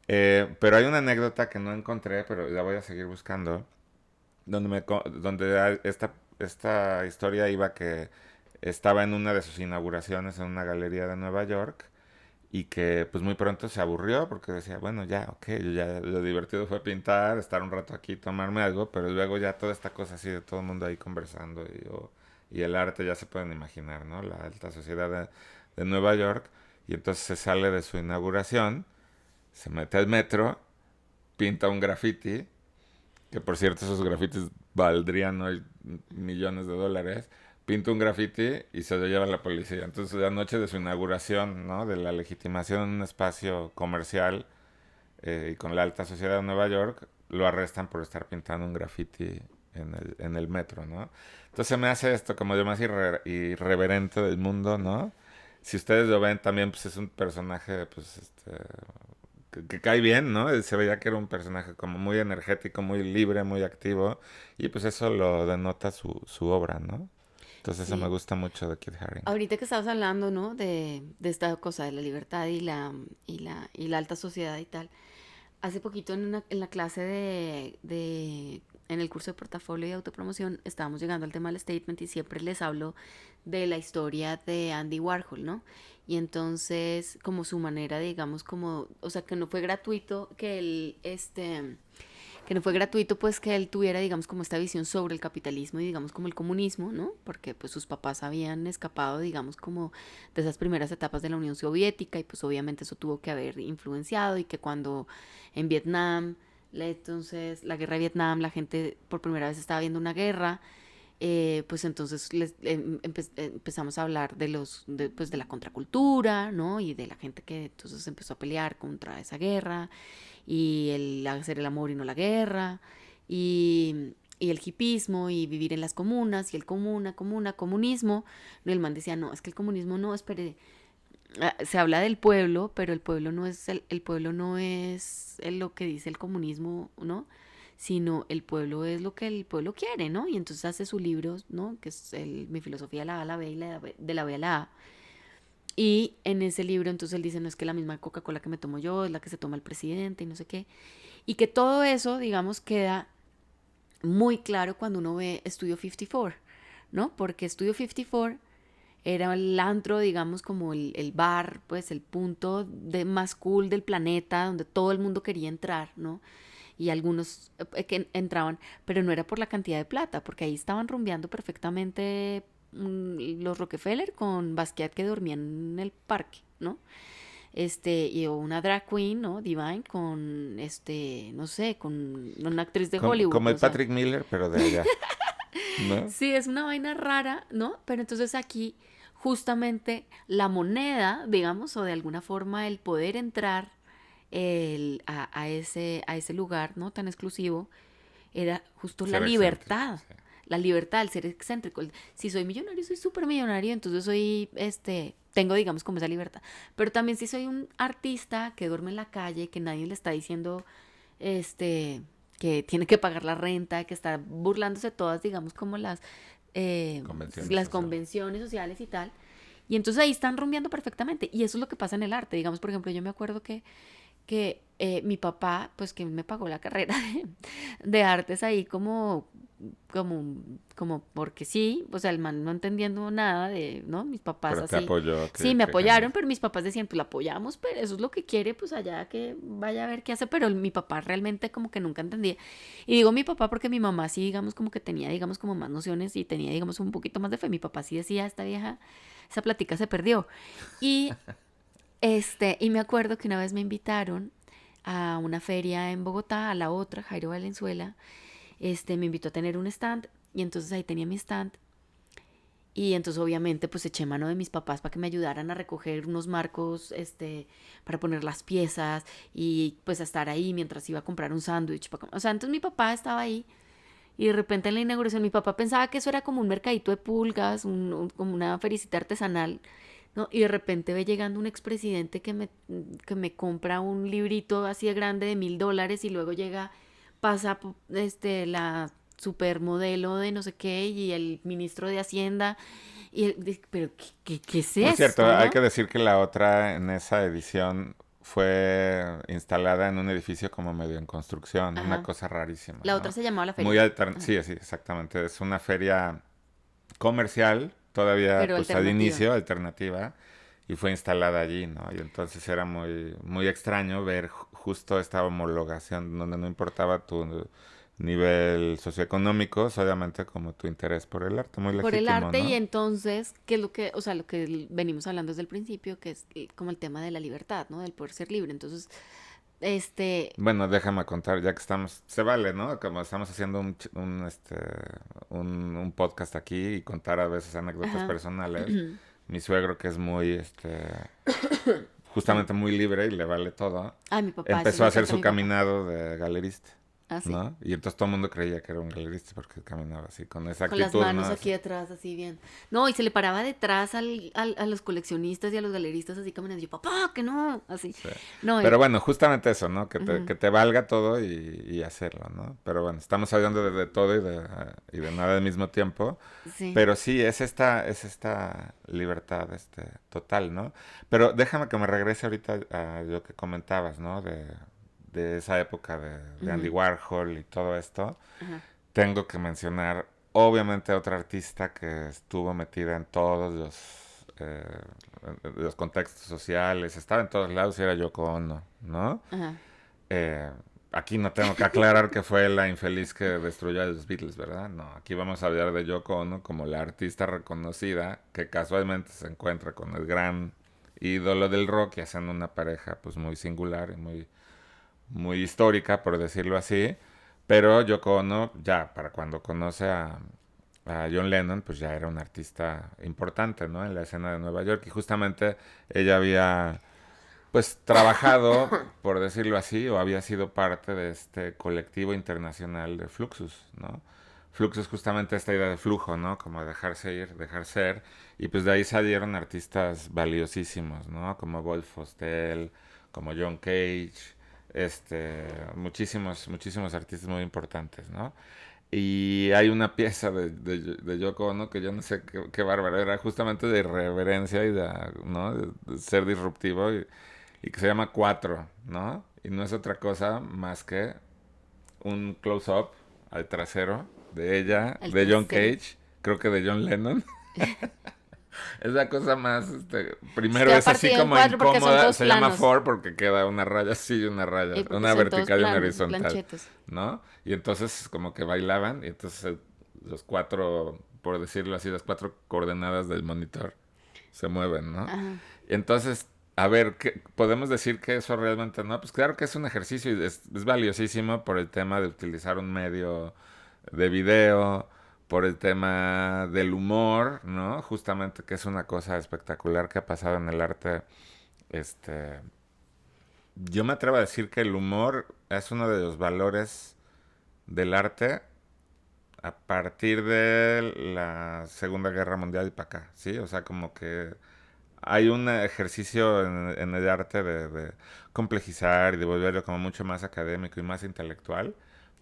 Pero hay una anécdota que no encontré, pero la voy a seguir buscando, donde esta historia iba que estaba en una de sus inauguraciones en una galería de Nueva York y que pues muy pronto se aburrió porque decía, bueno, ya, ok, yo ya lo divertido fue pintar, estar un rato aquí, tomarme algo, pero luego ya toda esta cosa así de todo el mundo ahí conversando y el arte ya se pueden imaginar, ¿no? La alta sociedad de Nueva York y entonces se sale de su inauguración, se mete al metro, pinta un graffiti, que por cierto esos grafitis valdrían hoy millones de dólares, pinta un graffiti y se lo lleva a la policía. Entonces, la noche de su inauguración, ¿no? De la legitimación en un espacio comercial y con la alta sociedad de Nueva York, lo arrestan por estar pintando un graffiti en el metro, ¿no? Entonces me hace esto como lo más irreverente del mundo, ¿no? Si ustedes lo ven también, pues es un personaje, pues, que cae bien, ¿no? Se veía que era un personaje como muy energético, muy libre, muy activo, y pues eso lo denota su obra, ¿no? Entonces eso me Sí. gusta mucho de Kid Haring. Ahorita que estabas hablando, ¿no? De esta cosa de la libertad y la alta sociedad y tal. Hace poquito en la clase en el curso de portafolio y autopromoción, estábamos llegando al tema del statement y siempre les hablo de la historia de Andy Warhol, ¿no? Y entonces, como su manera, digamos, como, o sea, que no fue gratuito, que no fue gratuito, pues que él tuviera, digamos, como esta visión sobre el capitalismo y, digamos, como el comunismo, ¿no? Porque pues sus papás habían escapado, digamos, como de esas primeras etapas de la Unión Soviética y pues obviamente eso tuvo que haber influenciado y que cuando en Vietnam, entonces la guerra de Vietnam, la gente por primera vez estaba viendo una guerra, pues entonces empezamos a hablar pues de la contracultura, ¿no? Y de la gente que entonces empezó a pelear contra esa guerra y el hacer el amor y no la guerra y el hipismo y vivir en las comunas y el comunismo. No, el man decía, no, es que el comunismo no, espere, se habla del pueblo, pero el pueblo no es el pueblo no es lo que dice el comunismo, ¿no? Sino el pueblo es lo que el pueblo quiere, ¿no? Y entonces hace su libro, ¿no? Que es mi filosofía de la A a la B y de la B a la A. Y en ese libro entonces él dice, no es que la misma Coca-Cola que me tomo yo es la que se toma el presidente y no sé qué. Y que todo eso, digamos, queda muy claro cuando uno ve Studio 54, ¿no? Porque Studio 54 era el antro, digamos, como el bar, pues el punto más cool del planeta, donde todo el mundo quería entrar, ¿no? Y algunos que entraban, pero no era por la cantidad de plata, porque ahí estaban rumbeando perfectamente los Rockefeller con Basquiat que dormían en el parque, ¿no? Y o una drag queen, ¿no? Divine con, no sé, con una actriz de Hollywood, Como el o sea. Patrick Miller, pero de allá, ¿no? Sí, es una vaina rara, ¿no? Pero entonces aquí justamente la moneda, digamos, o de alguna forma el poder entrar a ese lugar, ¿no? Tan exclusivo, era justo la Ser excéntrico, libertad. sí. La libertad, el ser excéntrico. Si soy millonario, soy súper millonario, entonces tengo, digamos, como esa libertad. Pero también si soy un artista que duerme en la calle, que nadie le está diciendo, este, que tiene que pagar la renta, que está burlándose todas, digamos, como eh, Convenciones las sociales. convenciones sociales y tal. Y entonces ahí están rumbeando perfectamente. Y eso es lo que pasa en el arte. Digamos, por ejemplo, yo me acuerdo que mi papá, pues que me pagó la carrera de artes ahí como, como porque sí, o sea, el man no entendiendo nada de, ¿no? Mis papás Pero te así, apoyó, sí, me que genial. apoyaron, pero mis papás decían, pues la apoyamos, pero eso es lo que quiere, pues allá que vaya a ver qué hace, pero mi papá realmente como que nunca entendía. Y digo mi papá porque mi mamá sí, digamos, como que tenía, digamos, como más nociones y tenía, digamos, un poquito más de fe. Mi papá sí decía, esta vieja, esa plática se perdió. Y y me acuerdo que una vez me invitaron a una feria en Bogotá, a la otra, Jairo Valenzuela, me invitó a tener un stand y entonces ahí tenía mi stand y entonces obviamente pues eché mano de mis papás para que me ayudaran a recoger unos marcos, para poner las piezas y pues a estar ahí mientras iba a comprar un sándwich, o sea, entonces mi papá estaba ahí y de repente en la inauguración mi papá pensaba que eso era como un mercadito de pulgas, como una fericita artesanal, ¿no? Y de repente ve llegando un expresidente que me compra un librito así de grande de $1,000 y luego pasa la supermodelo de no sé qué y el ministro de Hacienda y pero ¿qué es Por cierto, esto, hay que no? decir que la otra en esa edición fue instalada en un edificio como medio en construcción, una Ajá. cosa rarísima, La otra ¿no? se llamaba la Muy feria. alterna, Ajá. sí, sí, exactamente. Es una feria comercial, todavía Pero pues al alternativa. inicio, alternativa, y fue instalada allí, ¿no? Y entonces era muy, muy extraño ver justo esta homologación donde no importaba tu nivel socioeconómico, solamente como tu interés por el arte, muy Por el legítimo, arte y ¿no? entonces, ¿qué es lo que, o sea, lo que venimos hablando desde el principio, que es como el tema de la libertad, ¿no? Del poder ser libre. Entonces, este, Bueno, déjame contar, ya que estamos, se vale, ¿no? Como estamos haciendo un podcast aquí y contar a veces anécdotas ajá. personales. Mi suegro, que es muy, justamente muy libre y le vale todo, Ay, mi papá, eso empezó le a hacer encanta a su mi papá. caminado de galerista, Ah, sí. ¿no? Y entonces todo el mundo creía que era un galerista porque caminaba así, con esa Con las actitud, ¿no? manos Así. aquí atrás, así bien. No, y se le paraba detrás a los coleccionistas y a los galeristas así caminando. Y yo, papá, que no, así. Sí. No, Pero bueno, justamente eso, ¿no? ujú, Que te valga todo y hacerlo, ¿no? Pero bueno, estamos hablando de todo y de nada al mismo tiempo. sí. Pero sí, es esta libertad total, ¿no? Pero déjame que me regrese ahorita a lo que comentabas, ¿no? De esa época de Andy Ujú, Warhol y todo esto. ajá. Tengo que mencionar, obviamente, otra artista que estuvo metida en todos los contextos sociales, estaba en todos lados y era Yoko Ono, ¿no? Ajá. Eh, aquí no tengo que aclarar que fue la infeliz que destruyó a los Beatles, ¿verdad? No, aquí vamos a hablar de Yoko Ono como la artista reconocida que casualmente se encuentra con el gran ídolo del rock y hacen una pareja pues muy singular y muy histórica, por decirlo así. Pero Yoko Ono, ya para cuando conoce a John Lennon, pues ya era un artista importante, ¿no? En la escena de Nueva York. Y justamente ella había, pues, trabajado, por decirlo así, o había sido parte de este colectivo internacional de Fluxus, ¿no? Fluxus justamente esta idea de flujo, ¿no? Como dejarse ir, dejar ser. Y pues de ahí salieron artistas valiosísimos, ¿no? Como Wolf Hostel, como John Cage, muchísimos artistas muy importantes, ¿no? Y hay una pieza de Yoko Ono que yo no sé qué bárbaro, era justamente de irreverencia y de, ¿no? De ser disruptivo y que se llama Cuatro, ¿no? Y no es otra cosa más que un close-up al trasero de ella, Al de John trasero. Cage, creo que de John Lennon. Es la cosa más, primero Queda es así partido en como cuatro porque son incómoda, dos se llama planos. four porque queda una raya así y una raya, Porque una son todos vertical y una planos, horizontal, planchetos. ¿no? Y entonces como que bailaban y entonces los cuatro, por decirlo así, las cuatro coordenadas del monitor se mueven, ¿no? Ajá. Y entonces, a ver, ¿podemos decir que eso realmente no? Pues claro que es un ejercicio y es valiosísimo por el tema de utilizar un medio de video, por el tema del humor, ¿no? Justamente que es una cosa espectacular que ha pasado en el arte. Este, yo me atrevo a decir que el humor es uno de los valores del arte a partir de la Segunda Guerra Mundial y para acá, ¿sí? O sea, como que hay un ejercicio en el arte de complejizar y de volverlo como mucho más académico y más intelectual,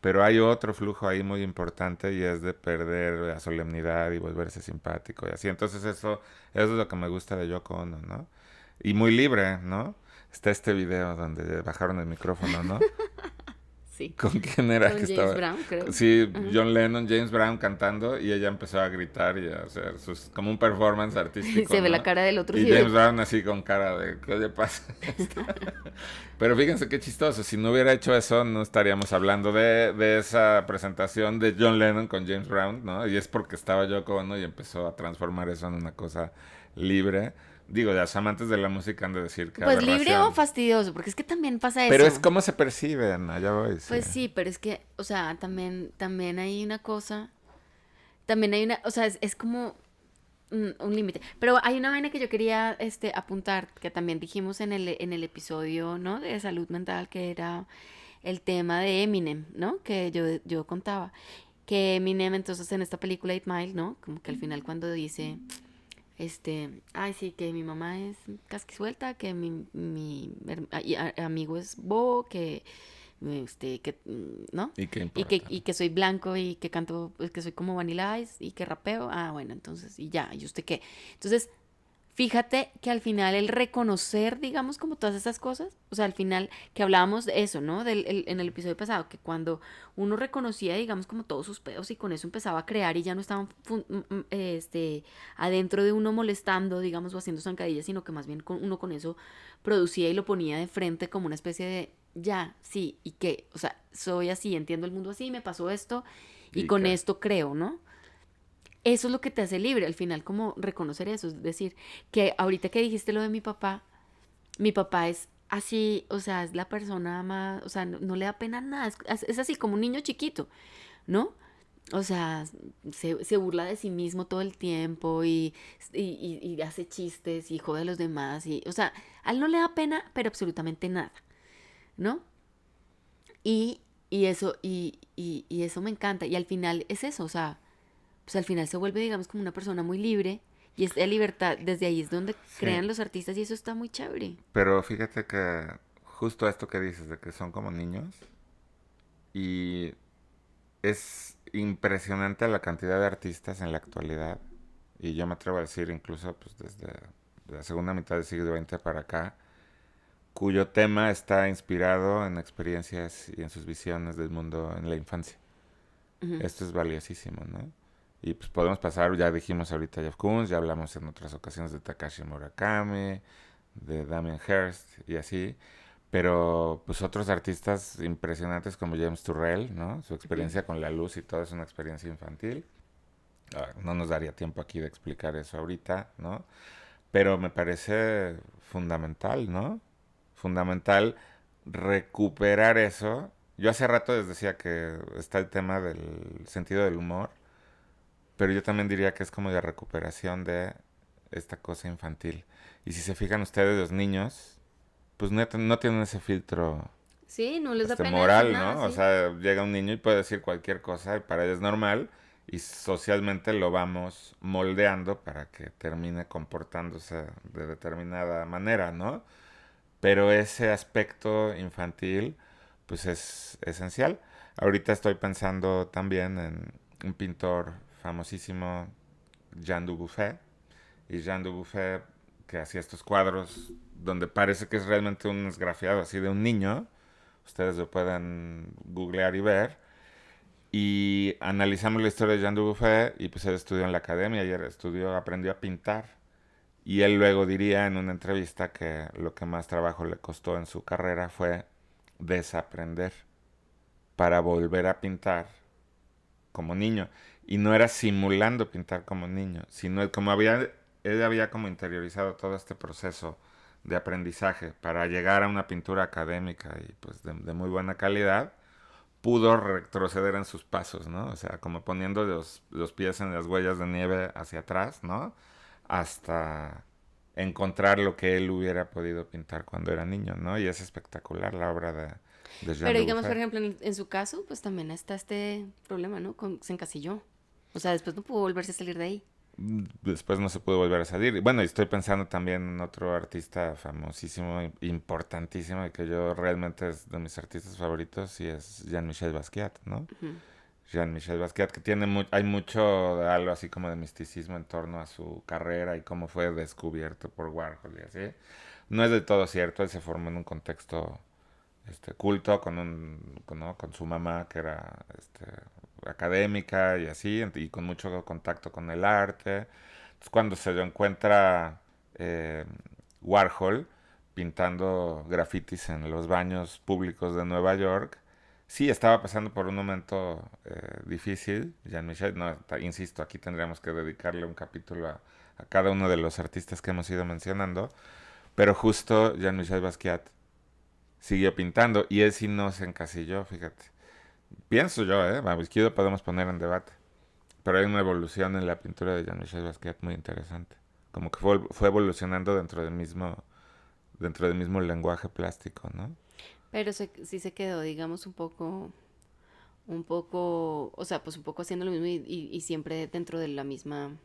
pero hay otro flujo ahí muy importante y es de perder la solemnidad y volverse simpático y así. Entonces eso es lo que me gusta de Yoko Ono, ¿no? Y muy libre, ¿no? Está este video donde bajaron el micrófono, ¿no? Sí. ¿Con quién era que Con James estaba? Brown, creo. Sí, Ajá. John Lennon, James Brown cantando y ella empezó a gritar y a hacer como un performance artístico, Se ve la ¿no? cara del otro, Y sí James ve. Brown así con cara de ¿qué le pasa? Pero fíjense qué chistoso, si no hubiera hecho eso no estaríamos hablando de esa presentación de John Lennon con James Brown, ¿no? Y es porque estaba Yoko Ono y empezó a transformar eso en una cosa libre. Digo, los amantes de la música han de decir que Pues libre o aberración. fastidioso, porque es que también pasa Pero es eso. como se perciben, allá voy, sí. Pues sí, pero es que, o sea, también hay una cosa, también hay una, o sea, es como un límite. Pero hay una vaina que yo quería apuntar, que también dijimos en el episodio, ¿no? De salud mental, que era el tema de Eminem, ¿no? Que yo contaba. Que Eminem, entonces, en esta película 8 Mile, ¿no? Como que al final cuando dice, ay, sí, que mi mamá es casquisuelta, que amigo es bobo, ¿no? ¿Y qué Y importa? y que soy blanco y que canto, pues, que soy como Vanilla Ice y que rapeo. Ah, bueno, entonces, y ya, ¿y usted qué? Entonces, fíjate que al final el reconocer, digamos, como todas esas cosas, o sea, al final que hablábamos de eso, ¿no? En el episodio pasado, que cuando uno reconocía, digamos, como todos sus pedos y con eso empezaba a crear y ya no estaban adentro de uno molestando, digamos, o haciendo zancadillas, sino que más bien uno con eso producía y lo ponía de frente como una especie de, ya, sí, ¿y qué? O sea, soy así, entiendo el mundo así, me pasó esto y ¿Y con qué? esto creo, ¿no? Eso es lo que te hace libre, al final, como reconocer eso, es decir, que ahorita que dijiste lo de mi papá es así, o sea, es la persona más, o sea, no le da pena nada, es así como un niño chiquito, ¿no? O sea, se burla de sí mismo todo el tiempo y hace chistes y jode a los demás, y, o sea, a él no le da pena, pero absolutamente nada, ¿no? Y, y eso me encanta, y al final es eso, o sea, pues al final se vuelve, digamos, como una persona muy libre. Y esta libertad, desde ahí es donde Sí. crean los artistas y eso está muy chévere. Pero fíjate que justo esto que dices de que son como niños y es impresionante la cantidad de artistas en la actualidad y yo me atrevo a decir incluso pues desde la segunda mitad del siglo XX para acá cuyo tema está inspirado en experiencias y en sus visiones del mundo en la infancia. Ujú. Esto es valiosísimo, ¿no? Y pues podemos pasar, ya dijimos ahorita Jeff Koons, ya hablamos en otras ocasiones de Takashi Murakami, de Damien Hirst y así. Pero pues otros artistas impresionantes como James Turrell, ¿no? Su Ujú. experiencia con la luz y todo es una experiencia infantil. No nos daría tiempo aquí de explicar eso ahorita, ¿no? Pero me parece fundamental, ¿no? Fundamental recuperar eso. Yo hace rato les decía que está el tema del sentido del humor, pero yo también diría que es como la recuperación de esta cosa infantil. Y si se fijan ustedes, los niños, pues no tienen ese filtro Sí, no les da pena decir moral, nada, ¿no? O sí. sea, llega un niño y puede decir cualquier cosa y para él es normal y socialmente lo vamos moldeando para que termine comportándose de determinada manera, ¿no? Pero ese aspecto infantil, pues es esencial. Ahorita estoy pensando también en un pintor famosísimo, Jean Dubuffet, y Jean Dubuffet que hacía estos cuadros donde parece que es realmente un esgrafiado así de un niño. Ustedes lo pueden googlear y ver. Y analizamos la historia de Jean Dubuffet y pues él estudió en la academia y él aprendió a pintar. Y él luego diría en una entrevista que lo que más trabajo le costó en su carrera fue desaprender para volver a pintar como niño. Y no era simulando pintar como niño, sino él había como interiorizado todo este proceso de aprendizaje para llegar a una pintura académica y pues de muy buena calidad, pudo retroceder en sus pasos, ¿no? O sea, como poniendo los pies en las huellas de nieve hacia atrás, ¿no? Hasta encontrar lo que él hubiera podido pintar cuando era niño, ¿no? Y es espectacular la obra de Jean Pero digamos, por Dubuffet. ejemplo, en su caso, pues también está este problema, ¿no? Se encasilló. O sea, después no pudo volverse a salir de ahí. Después no se pudo volver a salir. Bueno, y estoy pensando también en otro artista famosísimo, importantísimo, y que yo realmente es de mis artistas favoritos, y es Jean-Michel Basquiat, ¿no? Ujú. Jean-Michel Basquiat, que tiene hay mucho de algo así como de misticismo en torno a su carrera y cómo fue descubierto por Warhol y así. No es del todo cierto, él se formó en un contexto culto ¿no? Con su mamá que era académica y así, y con mucho contacto con el arte. Entonces, cuando se lo encuentra eh, Warhol pintando grafitis en los baños públicos de Nueva York, sí estaba pasando por un momento difícil. Jean-Michel, no, insisto, aquí tendríamos que dedicarle un capítulo a cada uno de los artistas que hemos ido mencionando, pero justo Jean-Michel Basquiat siguió pintando y él sí no se encasilló, fíjate. Pienso yo, aquí lo podemos poner en debate, pero hay una evolución en la pintura de Jean-Michel Basquiat muy interesante. Como que fue evolucionando dentro del mismo lenguaje plástico, ¿no? Pero sí se quedó, digamos, un poco, o sea, pues un poco haciendo lo mismo y siempre dentro de la misma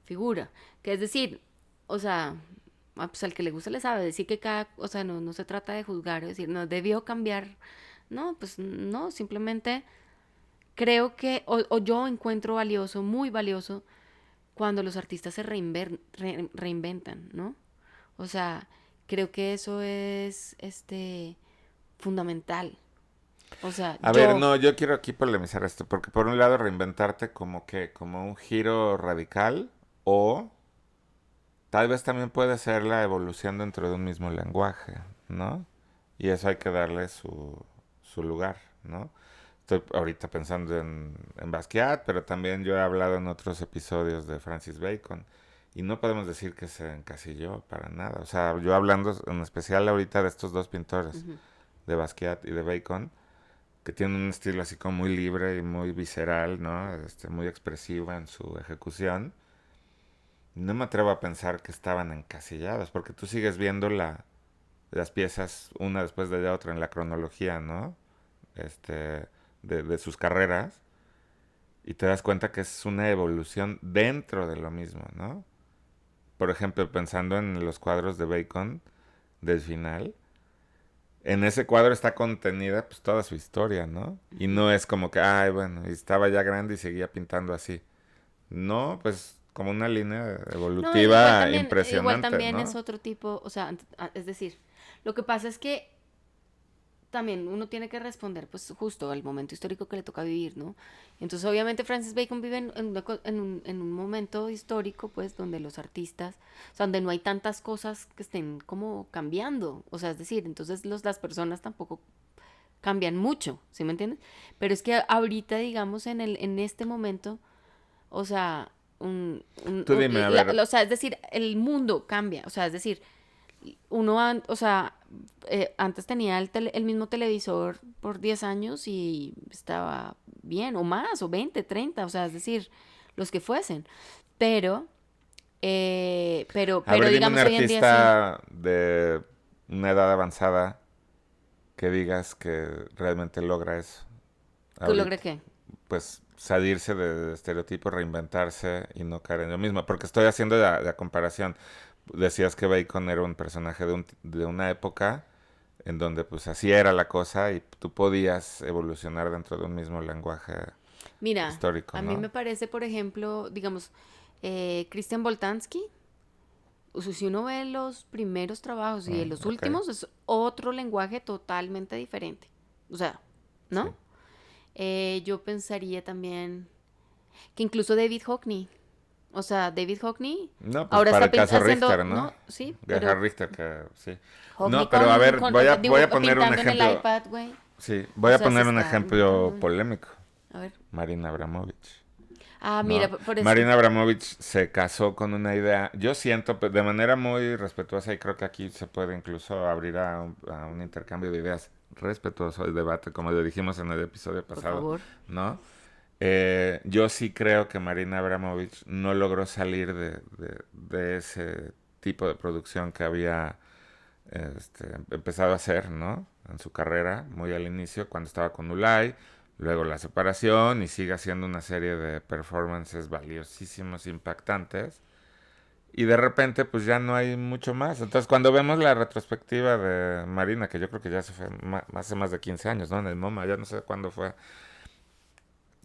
figura. Que es decir, o sea, pues al que le gusta le sabe, decir que cada, o sea, no se trata de juzgar, es decir, no debió cambiar, no, pues no, simplemente creo que, o yo encuentro valioso, muy valioso, cuando los artistas se reinventan, ¿no? O sea, creo que eso es, fundamental. O sea, A ver, yo, no, yo quiero aquí polemizar esto, porque por un lado reinventarte como un giro radical, o tal vez también puede ser la evolución dentro de un mismo lenguaje, ¿no? Y eso hay que darle su lugar, ¿no? Estoy ahorita pensando en Basquiat, pero también yo he hablado en otros episodios de Francis Bacon. Y no podemos decir que se encasilló para nada. O sea, yo hablando en especial ahorita de estos dos pintores, ujú. de Basquiat y de Bacon, que tienen un estilo así como muy libre y muy visceral, ¿no? Muy expresiva en su ejecución. No me atrevo a pensar que estaban encasillados, porque tú sigues viendo las piezas una después de la otra en la cronología, ¿no? Este, de sus carreras y te das cuenta que es una evolución dentro de lo mismo, ¿no? Por ejemplo, pensando en los cuadros de Bacon del final, en ese cuadro está contenida pues toda su historia, ¿no? Y Ujú. no es como que, ay, bueno, estaba ya grande y seguía pintando así. No, pues como una línea No, evolutiva igual impresionante, también es ¿no? otro tipo, o sea, es decir, lo que pasa es que también uno tiene que responder, pues, justo al momento histórico que le toca vivir, ¿no? Entonces, obviamente, Francis Bacon vive en un momento histórico, pues, donde los artistas, o sea, donde no hay tantas cosas que estén como cambiando, o sea, es decir, entonces las personas tampoco cambian mucho, ¿sí me entiendes? Pero es que ahorita, digamos, en este momento, o sea, Tú dime, a ver, o sea, es decir, el mundo cambia, o sea, es decir, o sea, antes tenía el mismo televisor por 10 años y estaba bien, o más, o 20 30 o sea, es decir, los que fuesen. Pero, a ver, dime un digamos, hoy en día sí. artista de una edad avanzada que digas que realmente logra eso ¿Tú logras ahorita. qué? Pues salirse de estereotipos, reinventarse y no caer en lo mismo. Porque estoy haciendo la comparación. Decías que Bacon era un personaje de una época en donde pues así era la cosa y tú podías evolucionar dentro de un mismo lenguaje Mira, histórico, a mí me ¿no? parece, por ejemplo, digamos, Christian Boltanski, o sea, si uno ve los primeros trabajos y los Ok, últimos, es otro lenguaje totalmente diferente. O sea, sí. ¿no? Yo pensaría también que incluso David Hockney, o sea, David Hockney No, pues ahora para está el caso haciendo, Richter, ¿no? no, sí, pero Gerhard Richter, que sí. Hockney No, pero a ver, voy a poner un pintando en el ejemplo. iPad, güey, Sí, o voy a sea, se poner un está inventando. ejemplo polémico. A ver. Marina Abramovich. Ah, mira, ¿No? por eso. Marina Abramovich se casó con una idea, yo siento, de manera muy respetuosa, y creo que aquí se puede incluso abrir a un intercambio de ideas respetuoso, el debate, como lo dijimos en el episodio Por pasado, favor. ¿no? Yo sí creo que Marina Abramovich no logró salir de ese tipo de producción que había empezado a hacer, ¿no? En su carrera, muy al inicio, cuando estaba con Ulay, luego la separación y sigue haciendo una serie de performances valiosísimos, impactantes. Y de repente, pues ya no hay mucho más. Entonces, cuando vemos la retrospectiva de Marina, que yo creo que ya se fue hace más de 15 años, ¿no? En el MoMA, ya no sé cuándo fue,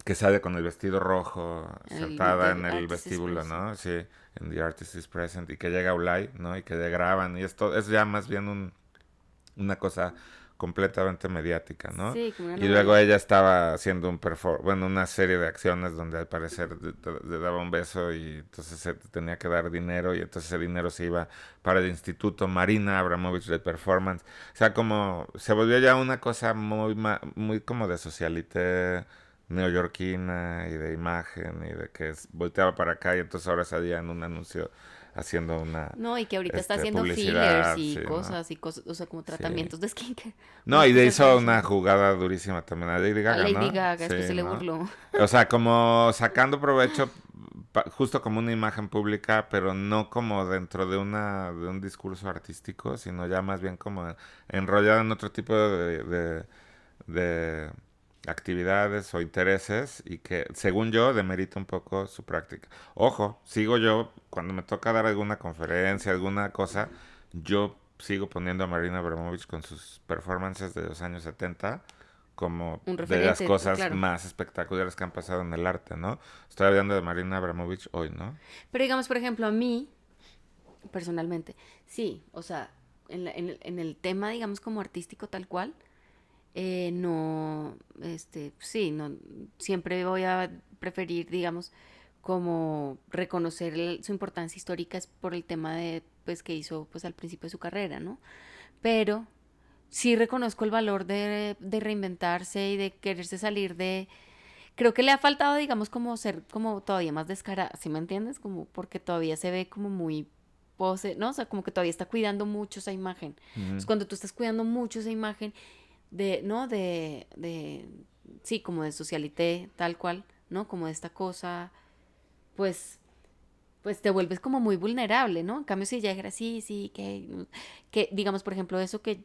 que sale con el vestido rojo, sentada The en el Artist is vestíbulo, Present. ¿no? Sí, en The Artist is Present, y que llega Ulay, ¿no? Y que le graban, y esto es ya más bien una cosa completamente mediática, ¿no? Sí, como una Y luego novela. ella estaba haciendo bueno, una serie de acciones donde al parecer le daba un beso y entonces se tenía que dar dinero y entonces ese dinero se iba para el Instituto Marina Abramovich de Performance. O sea, como se volvió ya una cosa muy como de socialité neoyorquina y de imagen y de que volteaba para acá y entonces ahora salía en un anuncio haciendo una No, y que ahorita está haciendo fillers publicidad, sí, ¿no? y cosas, o sea, como Sí. tratamientos de skincare. No, Unas y le cosas hizo una rarísimas. jugada durísima también a Lady A Gaga, Lady ¿no? Gaga, Sí, después se le ¿no? burló. O sea, como sacando provecho justo como una imagen pública, pero no como dentro de un discurso artístico, sino ya más bien como enrollada en otro tipo de actividades o intereses y que, según yo, demerita un poco su práctica. Ojo, sigo yo, cuando me toca dar alguna conferencia, alguna cosa, yo sigo poniendo a Marina Abramovich con sus performances de los años 70 como Un de las referente, cosas claro. más espectaculares que han pasado en el arte, ¿no? Estoy hablando de Marina Abramovich hoy, ¿no? Pero digamos, por ejemplo, a mí, personalmente, sí, o sea, en el tema, digamos, como artístico tal cual, no, sí, no, siempre voy a preferir, digamos, como reconocer su importancia histórica es por el tema de, pues, que hizo, pues, al principio de su carrera, ¿no? Pero sí reconozco el valor de reinventarse y de quererse salir de... Creo que le ha faltado, digamos, como ser como todavía más descarada, ¿sí me entiendes? Como porque todavía se ve como muy pose, ¿no? O sea, como que todavía está cuidando mucho esa imagen. Entonces, Ujú. cuando tú estás cuidando mucho esa imagen de, ¿no? Sí, como de socialité, tal cual, ¿no? Como de esta cosa, pues pues te vuelves como muy vulnerable, ¿no? En cambio, si ya dijera, sí, sí, que, digamos, por ejemplo, eso que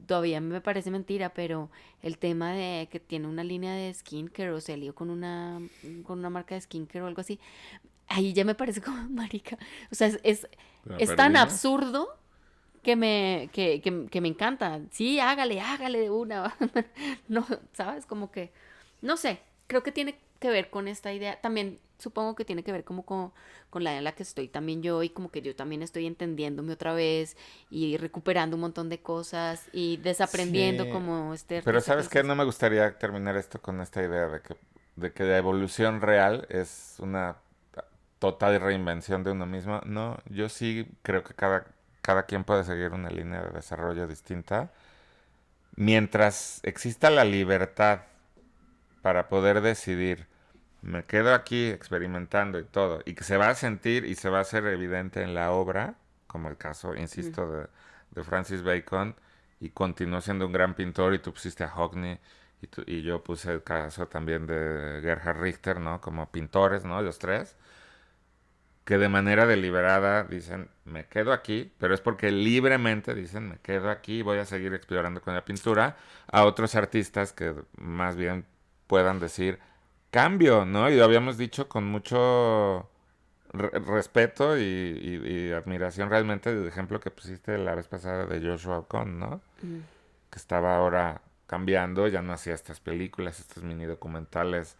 todavía me parece mentira, pero el tema de que tiene una línea de skincare o se alió con una marca de skincare o algo así, ahí ya me parece como marica. O sea, ¿La es tan perdimos? absurdo que me encanta. Sí, hágale de una. No, ¿sabes? Como que, no sé, creo que tiene que ver con esta idea. También supongo que tiene que ver como con la edad en la que estoy también yo y como que yo también estoy entendiéndome otra vez y recuperando un montón de cosas y desaprendiendo Sí, como este pero artista que ¿sabes qué? dices. No me gustaría terminar esto con esta idea de que la evolución real es una total reinvención de uno mismo. No, yo sí creo que cada quien puede seguir una línea de desarrollo distinta. Mientras exista la libertad para poder decidir, me quedo aquí experimentando y todo, y que se va a sentir y se va a hacer evidente en la obra, como el caso, Mm, insisto, de Francis Bacon, y continuó siendo un gran pintor, y tú pusiste a Hockney, y yo puse el caso también de Gerhard Richter, ¿no? Como pintores, ¿no? Los tres, que de manera deliberada dicen, me quedo aquí, pero es porque libremente dicen, me quedo aquí y voy a seguir explorando con la pintura, a otros artistas que más bien puedan decir, cambio, ¿no? Y lo habíamos dicho con mucho respeto y admiración realmente del ejemplo que pusiste la vez pasada de Joshua Ocon, ¿no? mm. Que estaba ahora cambiando, ya no hacía estas películas, estos mini documentales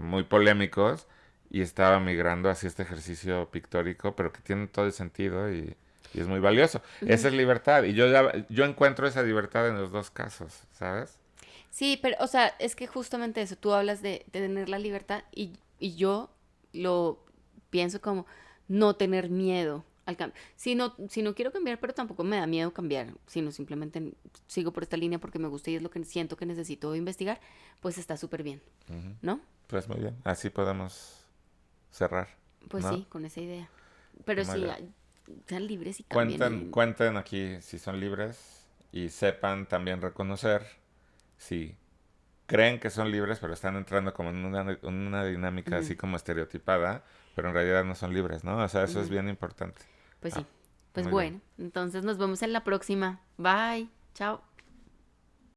muy polémicos y estaba migrando hacia este ejercicio pictórico, pero que tiene todo el sentido y es muy valioso. Esa Ujú. es libertad y yo encuentro esa libertad en los dos casos, ¿sabes? Sí, pero, o sea, es que justamente eso, tú hablas de tener la libertad y yo lo pienso como no tener miedo al cambio. Si no quiero cambiar, pero tampoco me da miedo cambiar, sino simplemente sigo por esta línea porque me gusta y es lo que siento que necesito investigar, pues está súper bien, Ujú. ¿no? Pues muy bien, así podemos cerrar, Pues ¿no? sí, con esa idea. Pero Muy sí, bien. sean libres y cambien. Cuenten aquí si son libres y sepan también reconocer si creen que son libres, pero están entrando como en una dinámica Ujú, así como estereotipada, pero en realidad no son libres, ¿no? O sea, eso es ujú. bien importante. Pues Ah, sí, pues muy bien. bueno, entonces nos vemos en la próxima. Bye, chao.